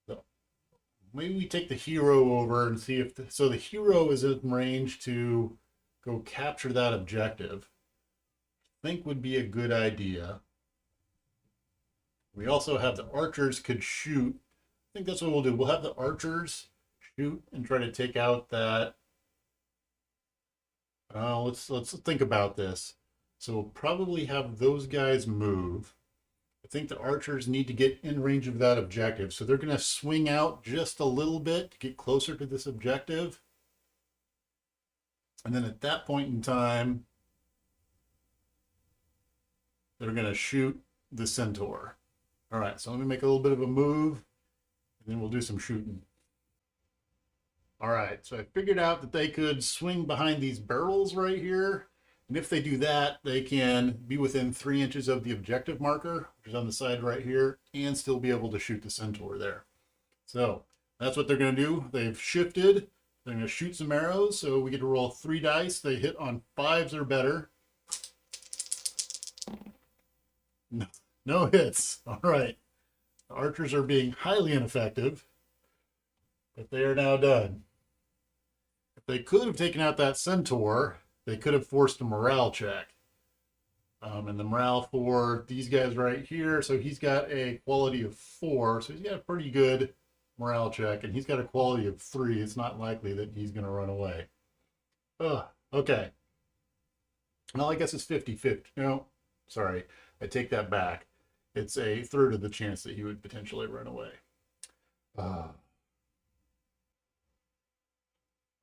S1: So maybe we take the hero over and see if so the hero is in range to go capture that objective. I think would be a good idea. We also have the archers could shoot. I think that's what we'll do. We'll have the archers shoot and try to take out that. Let's think about this. So we'll probably have those guys move. I think the archers need to get in range of that objective. So they're going to swing out just a little bit to get closer to this objective. And then at that point in time, they're going to shoot the centaur. All right, so let me make a little bit of a move, and then we'll do some shooting. All right, so I figured out that they could swing behind these barrels right here. And if they do that, they can be within 3 inches of the objective marker, which is on the side right here, and still be able to shoot the centaur there. So that's what they're going to do. They've shifted. They're going to shoot some arrows. So we get to roll 3 dice. They hit on 5s or better. No hits. All right. The archers are being highly ineffective, but they are now done. If they could have taken out that centaur, they could have forced a morale check. And the morale for these guys right here, so he's got a quality of 4, so he's got a pretty good morale check, and he's got a quality of 3. It's not likely that he's going to run away. Okay. Well, I guess it's 50-50. No, sorry. I take that back. It's a third of the chance that he would potentially run away.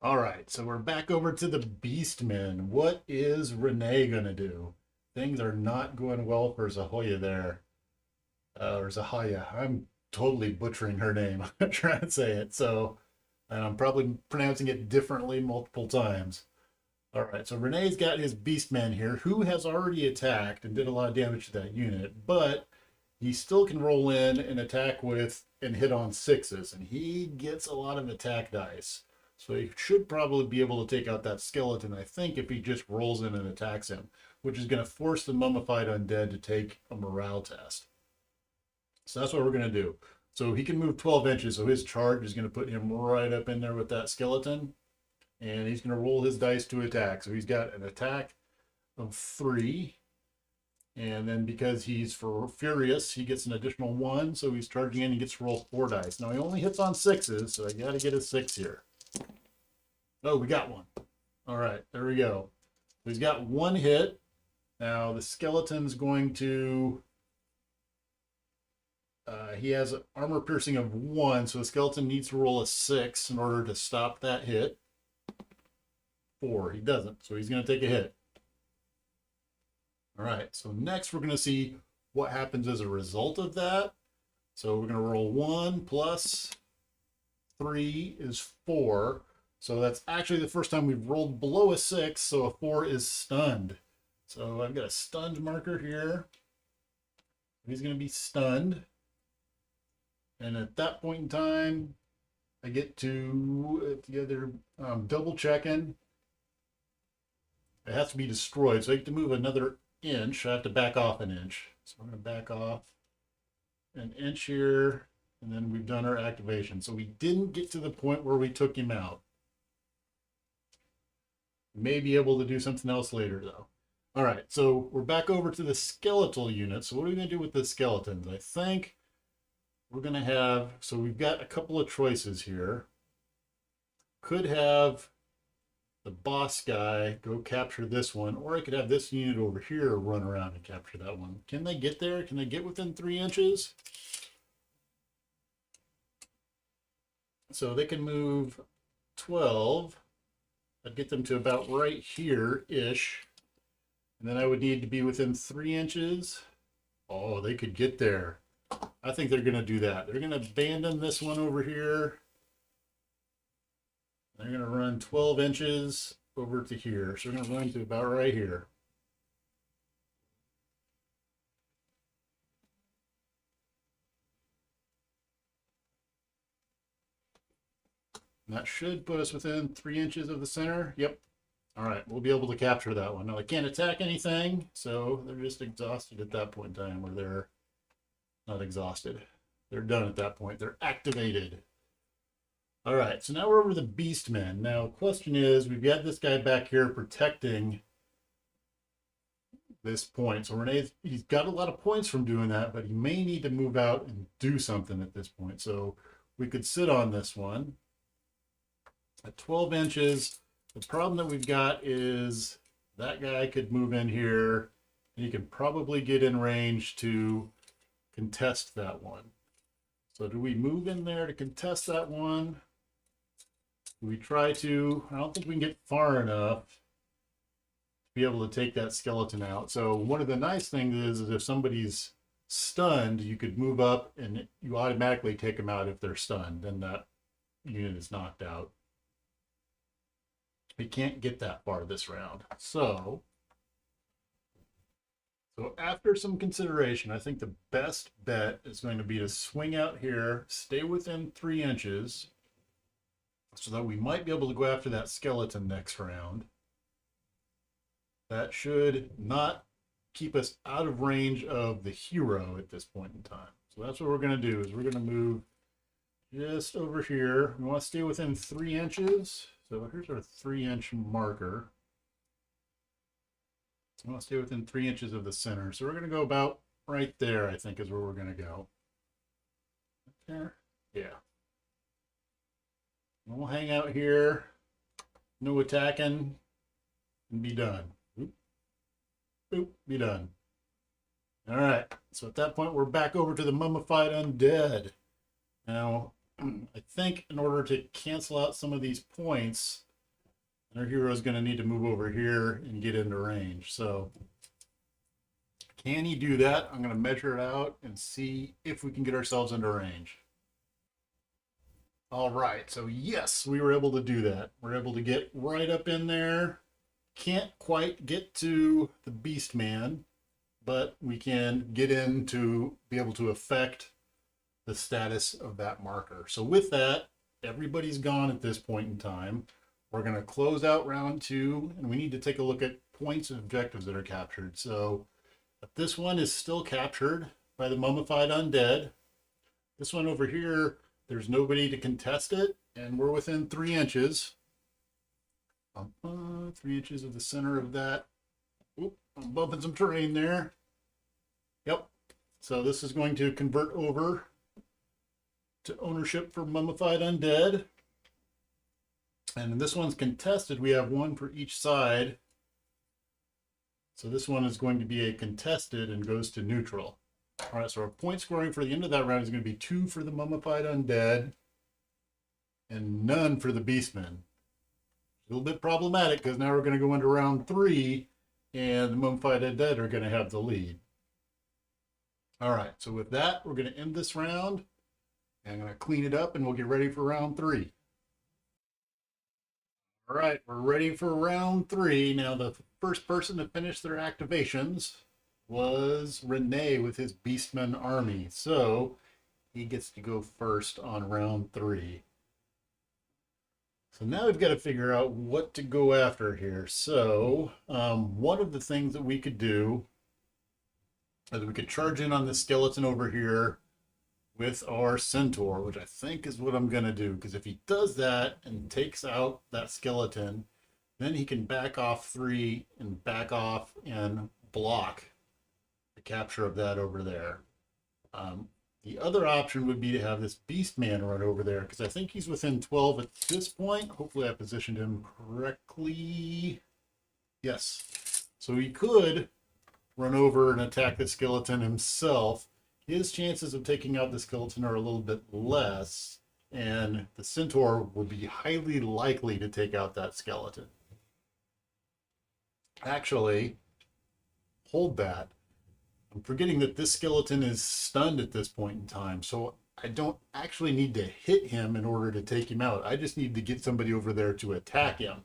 S1: All right, so we're back over to the Beastmen. What is Renee going to do? Things are not going well for Zahoya there. Or Zahaya. I'm totally butchering her name. I'm trying to say it. So, and I'm probably pronouncing it differently multiple times. All right, so Renee's got his Beastman here, who has already attacked and did a lot of damage to that unit, but he still can roll in and attack with and hit on 6s, and he gets a lot of attack dice. So he should probably be able to take out that skeleton, I think, if he just rolls in and attacks him. which is going to force the Mummified Undead to take a morale test. So that's what we're going to do. So he can move 12 inches, so his charge is going to put him right up in there with that skeleton. And he's going to roll his dice to attack. So he's got an attack of 3. And then because he's furious, he gets an additional 1. So he's charging in and gets to roll 4 dice. Now he only hits on 6s, so I got to get a 6 here. Oh, we got one. All right, there we go. So he's got 1 hit. Now the skeleton's going to... he has an armor piercing of 1, so the skeleton needs to roll a 6 in order to stop that hit. 4, he doesn't, so he's going to take a hit. All right, so next we're going to see what happens as a result of that. So we're going to roll 1 plus 3 is 4. So that's actually the first time we've rolled below a 6, so a 4 is stunned. So I've got a stunned marker here. He's going to be stunned. And at that point in time, I get to together double checking. It has to be destroyed, so I get to move another inch. I have to back off an inch. So I'm going to back off an inch here, and then we've done our activation. So we didn't get to the point where we took him out. We may be able to do something else later, though. All right, so we're back over to the skeletal unit. So what are we going to do with the skeletons? I think we're going to have, so we've got a couple of choices here. Could have the boss guy go capture this one, or I could have this unit over here run around and capture that one. Can they get there? Can they get within 3 inches? So they can move 12. I'd get them to about right here-ish. And then I would need to be within 3 inches. Oh, they could get there. I think they're going to do that. They're going to abandon this one over here. They're going to run 12 inches over to here. So we're going to run to about right here. And that should put us within 3 inches of the center. Yep. All right, we'll be able to capture that one. Now, they can't attack anything, so they're just exhausted at that point in time, or they're not exhausted. They're done at that point. They're activated. All right, so now we're over the Beastmen. Now, question is, we've got this guy back here protecting this point. So Renee, he's got a lot of points from doing that, but he may need to move out and do something at this point. So we could sit on this one at 12 inches. The problem that we've got is that guy could move in here, and he can probably get in range to contest that one. So do we move in there to contest that one? Do we try to? I don't think we can get far enough to be able to take that skeleton out. So one of the nice things is if somebody's stunned, you could move up and you automatically take them out if they're stunned, and that unit is knocked out. We can't get that far this round. So after some consideration, I think the best bet is going to be to swing out here, stay within 3 inches, so that we might be able to go after that skeleton next round. That should not keep us out of range of the hero at this point in time. So that's what we're going to do, is we're going to move just over here. We want to stay within 3 inches. So here's our 3-inch marker. We want to stay within 3 inches of the center. So we're going to go about right there, I think, is where we're going to go. There? Yeah. And we'll hang out here. No attacking. And be done. Boop. Boop. Be done. All right. So at that point, we're back over to the Mummified Undead. Now, I think in order to cancel out some of these points, our hero is going to need to move over here and get into range. So can he do that? I'm going to measure it out and see if we can get ourselves into range. All right, so yes, we were able to do that. We're able to get right up in there. Can't quite get to the Beastman, but we can get in to be able to affect the status of that marker. So with that, everybody's gone at this point in time. We're going to close out round 2, and we need to take a look at points of objectives that are captured. So this one is still captured by the Mummified Undead. This one over here, there's nobody to contest it, and we're within 3 inches. 3 inches of the center of that. Oop, I'm bumping some terrain there. Yep. So this is going to convert over to ownership for Mummified Undead. And this one's contested. We have 1 for each side. So this one is going to be a contested and goes to neutral. All right, so our point scoring for the end of that round is going to be 2 for the Mummified Undead and none for the Beastmen. A little bit problematic because now we're going to go into round 3 and the Mummified Undead are going to have the lead. All right, so with that, we're going to end this round. And I'm going to clean it up and we'll get ready for round 3. All right, we're ready for round 3. Now, the first person to finish their activations was Renee with his Beastmen army. So he gets to go first on round 3. So now we've got to figure out what to go after here. So one of the things that we could do is we could charge in on the skeleton over here with our centaur, which I think is what I'm going to do. Because if he does that and takes out that skeleton, then he can back off 3 and back off and block the capture of that over there. The other option would be to have this Beastman run over there, because I think he's within 12 at this point. Hopefully I positioned him correctly. Yes. So he could run over and attack the skeleton himself. His chances of taking out the skeleton are a little bit less, and the centaur would be highly likely to take out that skeleton. Actually, hold that. I'm forgetting that this skeleton is stunned at this point in time, so I don't actually need to hit him in order to take him out. I just need to get somebody over there to attack him.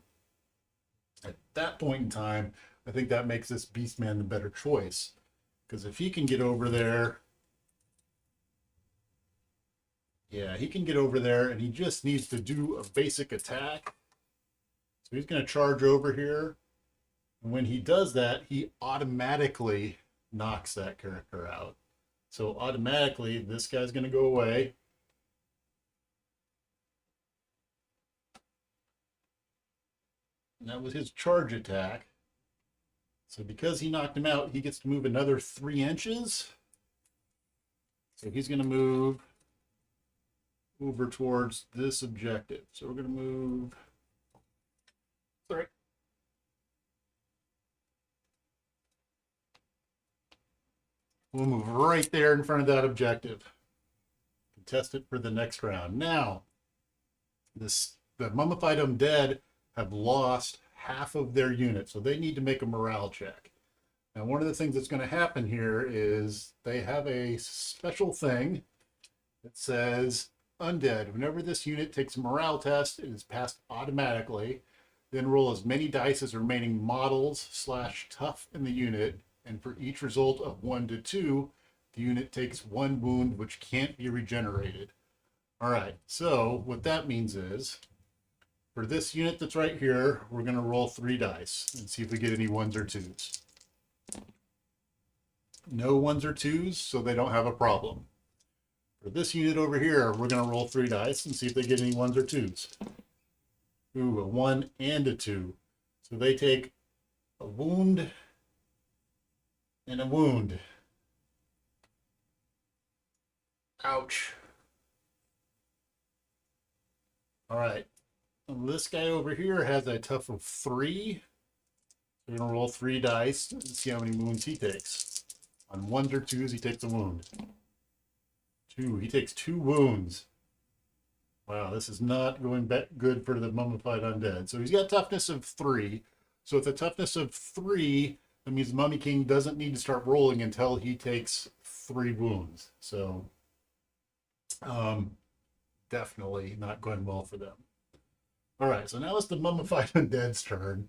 S1: At that point in time, I think that makes this Beastman the better choice. Because if he can get over there... Yeah, he can get over there, and he just needs to do a basic attack. So he's going to charge over here. And when he does that, he automatically knocks that character out. So automatically, this guy's going to go away. And that was his charge attack. So because he knocked him out, he gets to move another 3 inches. So he's going to move over towards this objective. So we're going to move... Sorry. We'll move right there in front of that objective. Contest it for the next round. Now, the Mummified Undead have lost half of their unit, so they need to make a morale check. Now, one of the things that's going to happen here is they have a special thing that says, Undead, whenever this unit takes a morale test, it is passed automatically. Then roll as many dice as remaining models / tough in the unit. And for each result of 1 to 2, the unit takes 1 wound which can't be regenerated. All right, so what that means is, for this unit that's right here, we're going to roll 3 dice and see if we get any 1s or 2s. No 1s or 2s, so they don't have a problem. For this unit over here, we're going to roll 3 dice and see if they get any 1s or 2s. Ooh, a 1 and a 2. So they take a wound and a wound. Ouch. All right. And this guy over here has a tough of 3. We're going to roll 3 dice and see how many wounds he takes. On 1s or 2s, he takes a wound. 2. He takes 2 wounds. Wow, this is not going good for the Mummified Undead. So he's got toughness of 3. So with a toughness of 3, that means Mummy King doesn't need to start rolling until he takes 3 wounds. So, definitely not going well for them. All right, so now it's the Mummified Undead's turn.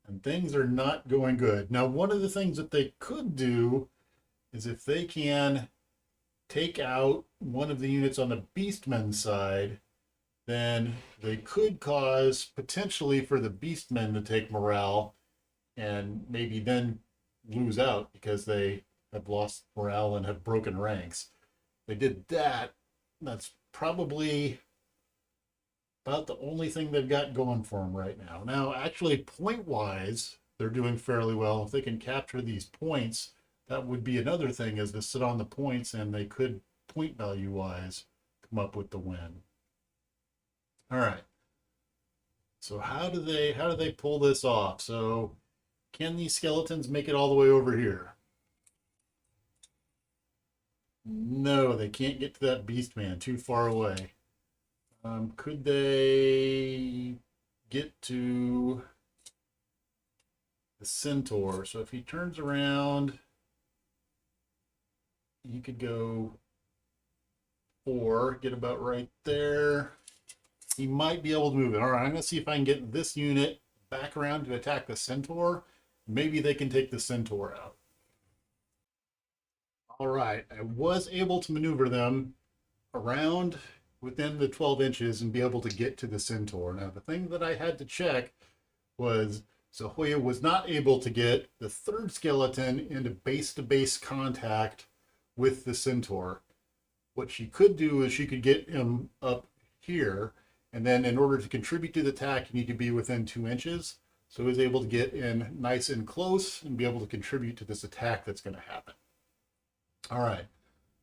S1: And things are not going good. Now, one of the things that they could do is if they can take out one of the units on the Beastmen side, then they could cause potentially for the Beastmen to take morale and maybe then lose out because they have lost morale and have broken ranks. If they did that, that's probably about the only thing they've got going for them right now. Now, actually, point wise, they're doing fairly well. If they can capture these points, that would be another thing, is to sit on the points, and they could, point value wise, come up with the win. All right. So how do they pull this off? So can these skeletons make it all the way over here? No, they can't get to that Beastman, too far away. Could they get to the Centaur? So if he turns around, he could go 4, get about right there. He might be able to move it. All right, I'm going to see if I can get this unit back around to attack the Centaur. Maybe they can take the Centaur out. All right, I was able to maneuver them around within the 12 inches and be able to get to the Centaur. Now, the thing that I had to check was Zahoya was not able to get the third skeleton into base-to-base contact with the Centaur. What she could do is she could get him up here, and then in order to contribute to the attack, you need to be within 2 inches. So he was able to get in nice and close and be able to contribute to this attack that's going to happen. All right,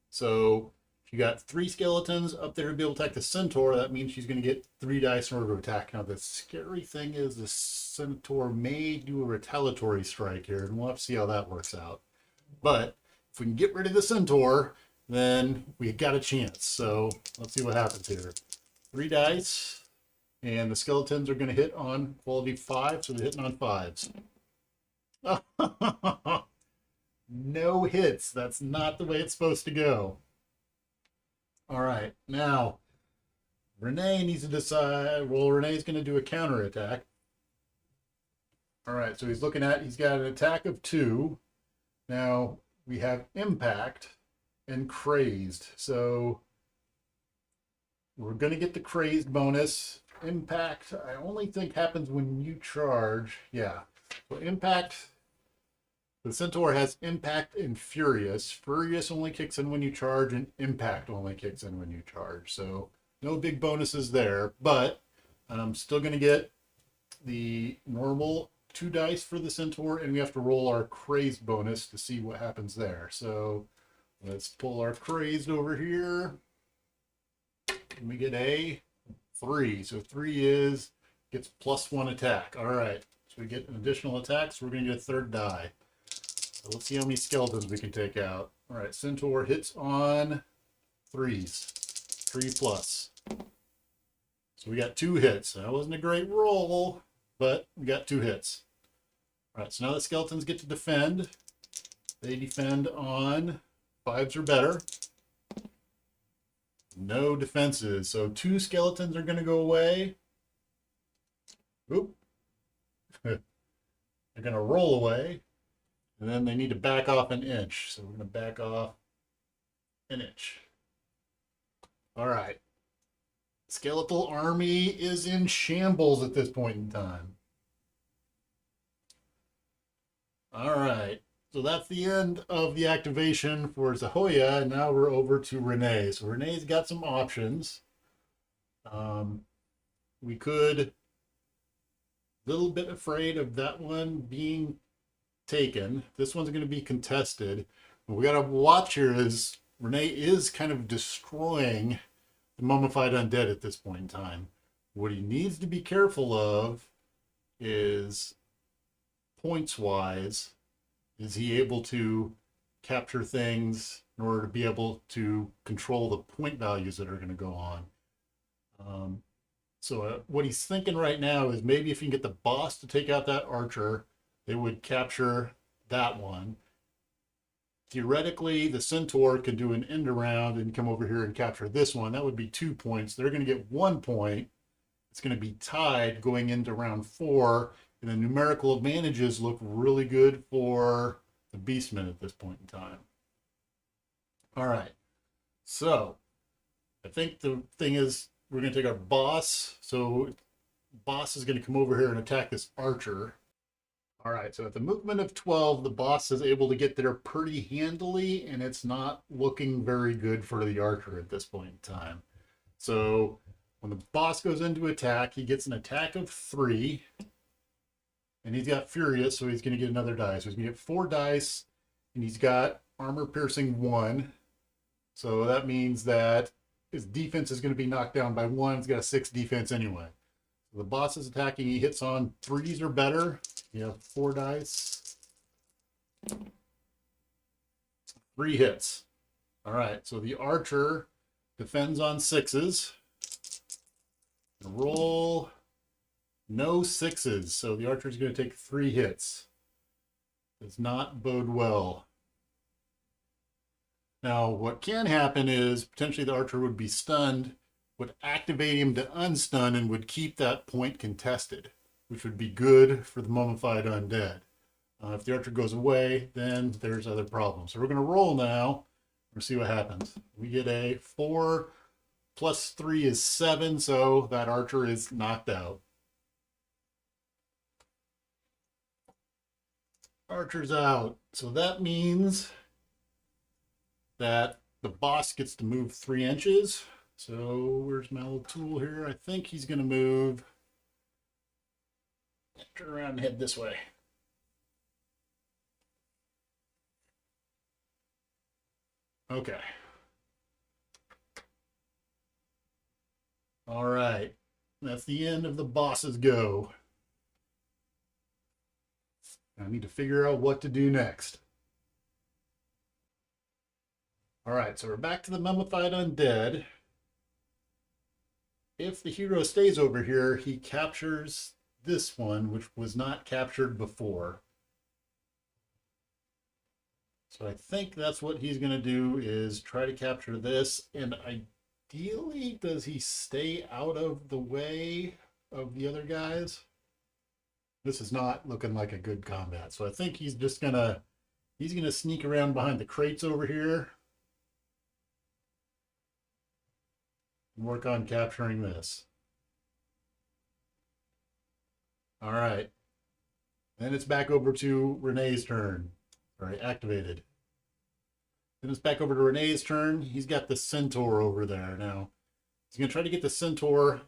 S1: so you got 3 skeletons up there to be able to attack the Centaur. That means she's going to get 3 dice in order to attack. Now, the scary thing is the Centaur may do a retaliatory strike here, and we'll have to see how that works out. But if we can get rid of the Centaur, then we got a chance. So let's see what happens here. 3 dice, and the skeletons are going to hit on quality 5, so they're hitting on 5s. No hits. That's not the way it's supposed to go. All right, now Renee needs to decide. Well, Renee's going to do a counter attack. All right, so he's got an attack of 2. Now we have impact and crazed. So we're going to get the crazed bonus. Impact, I only think happens when you charge. Yeah, so impact. The Centaur has impact and furious. Furious only kicks in when you charge, and impact only kicks in when you charge. So no big bonuses there, but I'm still going to get the normal 2 dice for the Centaur, and we have to roll our crazed bonus to see what happens there. So let's pull our crazed over here. And we get a 3. So 3 gets +1 attack. All right. So we get an additional attack, so we're going to get a 3rd die. So let's see how many skeletons we can take out. All right, Centaur hits on 3s. 3+. So we got 2 hits. That wasn't a great roll, but we got 2 hits. All right, so now the skeletons get to defend. They defend on 5s or better. No defenses. So 2 skeletons are going to go away. Oop. They're going to roll away. And then they need to back off an inch. So we're going to back off an inch. All right. Skeletal army is in shambles at this point in time. All right. So that's the end of the activation for Zahoya. And now we're over to Renee. So Renee's got some options. We could, a little bit afraid of that one being taken. This one's going to be contested. What we got to watch here is Renee is kind of destroying the Mummified Undead at this point in time. What he needs to be careful of is, points wise, is he able to capture things in order to be able to control the point values that are going to go on. So what he's thinking right now is maybe if you can get the boss to take out that archer, they would capture that one. Theoretically, the Centaur could do an end around and come over here and capture this one. That would be 2 points. They're going to get 1 point. It's going to be tied going into round 4. And the numerical advantages look really good for the Beastmen at this point in time. All right. So I think the thing is we're going to take our boss. So boss is going to come over here and attack this archer. All right, so at the movement of 12, the boss is able to get there pretty handily, and it's not looking very good for the archer at this point in time. So when the boss goes into attack, he gets an attack of 3, and he's got Furious, so he's going to get another die. So he's going to get 4 dice, and he's got Armor Piercing 1. So that means that his defense is going to be knocked down by 1. He's got a 6 defense anyway. So the boss is attacking. He hits on 3s or better. You have 4 dice. 3 hits. All right, so the archer defends on 6s. Roll no 6s, so the archer is going to take 3 hits. Does not bode well. Now, what can happen is potentially the archer would be stunned, would activate him to unstun, and would keep that point contested, which would be good for the Mummified Undead. If the archer goes away, then there's other problems. So we're going to roll now. We'll see what happens. We get a 4 plus 3 is 7, so that archer is knocked out. Archer's out. So that means that the boss gets to move 3 inches. So where's my little tool here? I think he's going to move. Turn around and head this way. Okay. All right. That's the end of the boss's go. I need to figure out what to do next. All right, so we're back to the Mummified Undead. If the hero stays over here, he captures this one, which was not captured before. So I think that's what he's going to do, is try to capture this. And ideally, does he stay out of the way of the other guys? This is not looking like a good combat. So I think he's just going to, sneak around behind the crates over here and work on capturing this. All right. Then it's back over to Renee's turn. All right, activated. Then it's back over to Renee's turn. He's got the centaur over there now. He's going to try to get the centaur.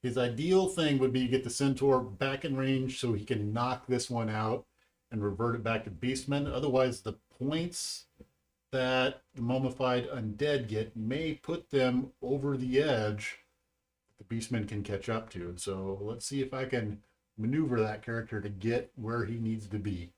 S1: His ideal thing would be to get the centaur back in range so he can knock this one out and revert it back to Beastmen. Otherwise, the points that the Mummified Undead get may put them over the edge that the Beastmen can catch up to. So let's see if I can maneuver that character to get where he needs to be.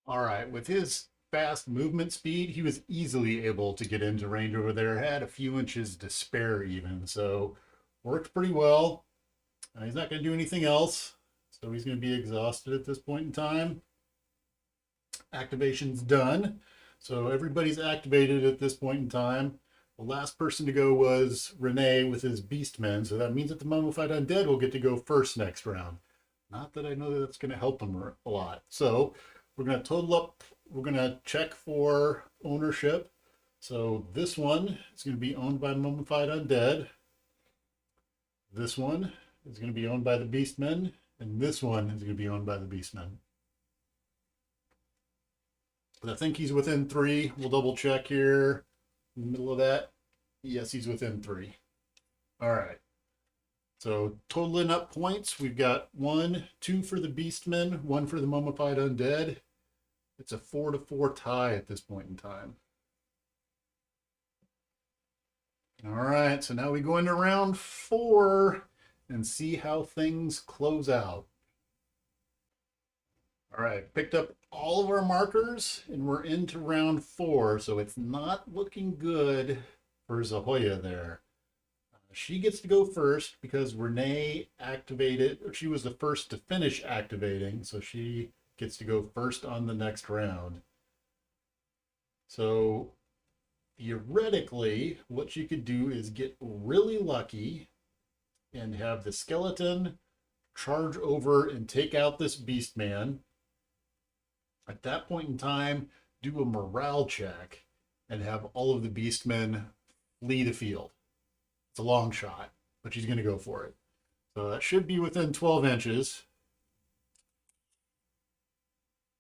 S1: All right, with his fast movement speed, he was easily able to get into range over there, had a few inches to spare even, so worked pretty well. He's not going to do anything else, so he's going to be exhausted at this point in time. Activation's done, so everybody's activated at this point in time. The last person to go was Renee with his Beastmen, so that means that the Mummified Undead will get to go first next round. Not that I know that that's going to help him a lot. So we're going to total up, we're going to check for ownership. So this one is going to be owned by Mummified Undead. This one is going to be owned by the Beastmen. And this one is going to be owned by the Beastmen. But I think he's within 3. We'll double check here in the middle of that. Yes, he's within 3. All right. So totaling up points, we've got 1, 2 for the Beastmen, 1 for the Mummified Undead. It's a 4-4 tie at this point in time. All right, so now we go into round 4 and see how things close out. All right, picked up all of our markers and we're into round 4, so it's not looking good for Zahoya there. She gets to go first because Renee activated, or she was the first to finish activating, so she gets to go first on the next round. So theoretically, what you could do is get really lucky and have the skeleton charge over and take out this Beastman. At that point in time, do a morale check and have all of the Beastmen flee the field. It's a long shot, but she's going to go for it. So that should be within 12 inches.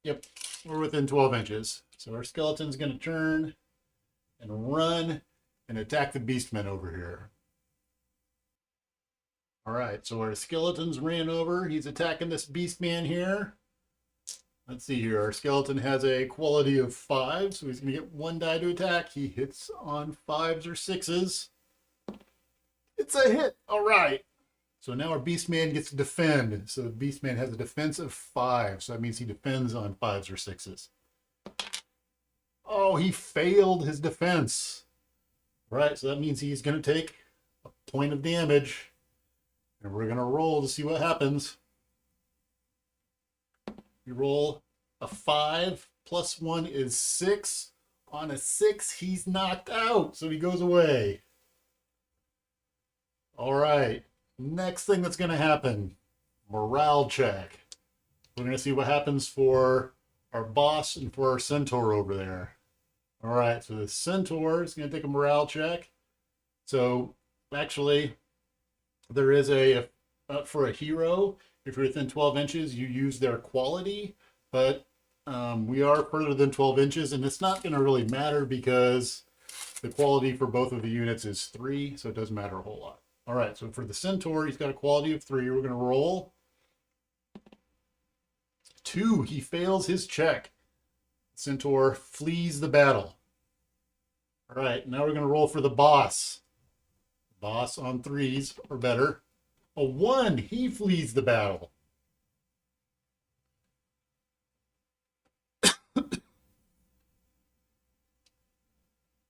S1: Yep, we're within 12 inches. So our skeleton's going to turn and run and attack the beastmen over here. All right, so our skeleton's ran over. He's attacking this beastman here. Let's see here. Our skeleton has a quality of 5, so he's going to get 1 die to attack. He hits on 5s or 6s. It's a hit. All right. So now our beastman gets to defend. So the beastman has a defense of 5, so that means he defends on 5s or 6s. Oh, he failed his defense. Right, so that means he's going to take a point of damage. And we're going to roll to see what happens. You roll a 5 plus 1 is 6. On a 6, he's knocked out, so he goes away. All right, next thing that's going to happen, morale check. We're going to see what happens for our boss and for our centaur over there. All right, so the centaur is going to take a morale check. So actually, there is a, for a hero, if you're within 12 inches, you use their quality, but we are further than 12 inches, and it's not going to really matter because the quality for both of the units is 3, so it doesn't matter a whole lot. All right, so for the centaur, he's got a quality of 3. We're going to roll 2. He fails his check. Centaur flees the battle. All right, now we're going to roll for the boss. Boss on 3s or better. A 1, he flees the battle.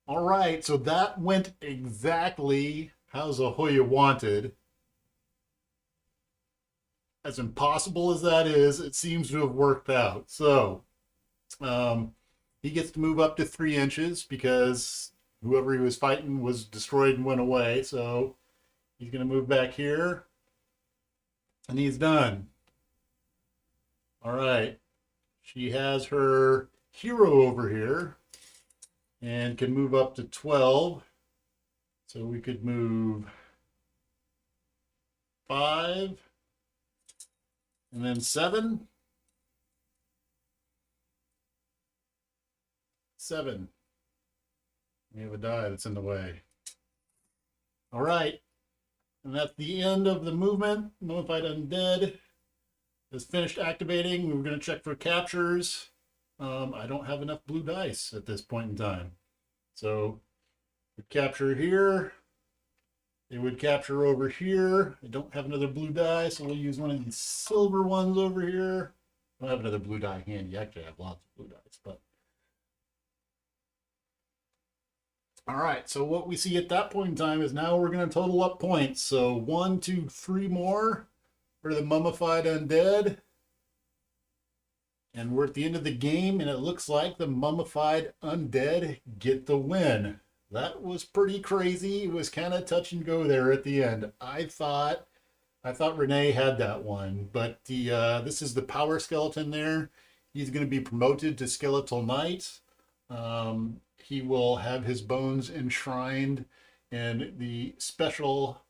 S1: All right, so that went exactly how Zahoya wanted. As impossible as that is, it seems to have worked out. So he gets to move up to 3 inches because whoever he was fighting was destroyed and went away. So he's going to move back here. And he's done. All right. She has her hero over here and can move up to 12. So we could move 5 and then 7. 7. We have a die that's in the way. All right. And that's the end of the movement. Mummified Undead has finished activating. We were going to check for captures. I don't have enough blue dice at this point in time. So we capture here. It would capture over here. I don't have another blue die, so we'll use one of these silver ones over here. I don't have another blue die handy. Actually, I have lots of blue dice, but all right, so what we see at that point in time is now we're going to total up points. So 1, 2, 3 more for the Mummified Undead. And we're at the end of the game, and it looks like the Mummified Undead get the win. That was pretty crazy. It was kind of touch and go there at the end. I thought Renee had that one, but this is the power skeleton there. He's going to be promoted to Skeletal Knight. He will have his bones enshrined in the special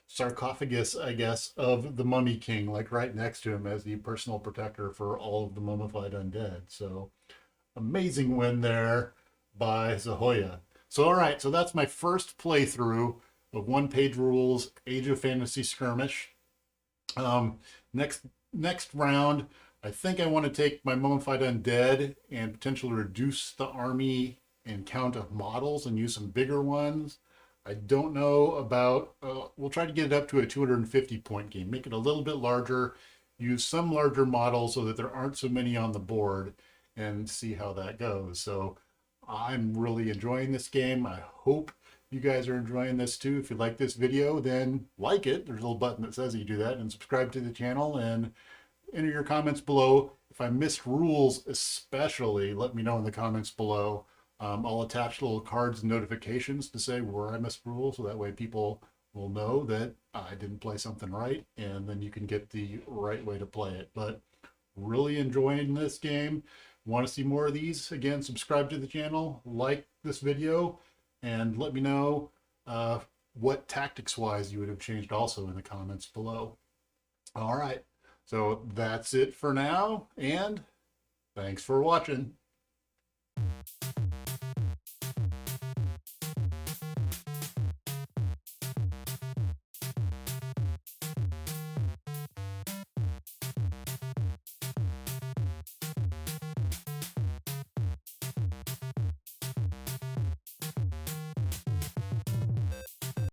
S1: sarcophagus, I guess, of the Mummy King, like right next to him as the personal protector for all of the Mummified Undead. So amazing win there by Zahoya. So all right, so that's my first playthrough of one-page rules, Age of Fantasy Skirmish. Next round, I think I want to take my Mummified Undead and potentially reduce the army and count of models and use some bigger ones. I don't know about, we'll try to get it up to a 250 point game, make it a little bit larger, use some larger models so that there aren't so many on the board, and see how that goes. So I'm really enjoying this game. I hope you guys are enjoying this too. If you like this video, then like it. There's a little button that says you do that, and subscribe to the channel, and enter your comments below. If I missed rules especially, let me know in the comments below. I'll attach little cards and notifications to say where I missed rules, so that way people will know that I didn't play something right, and then you can get the right way to play it. But really enjoying this game. Want to see more of these? Again, subscribe to the channel, like this video, and let me know what tactics-wise you would have changed also in the comments below. All right. So that's it for now, and Thanks for watching.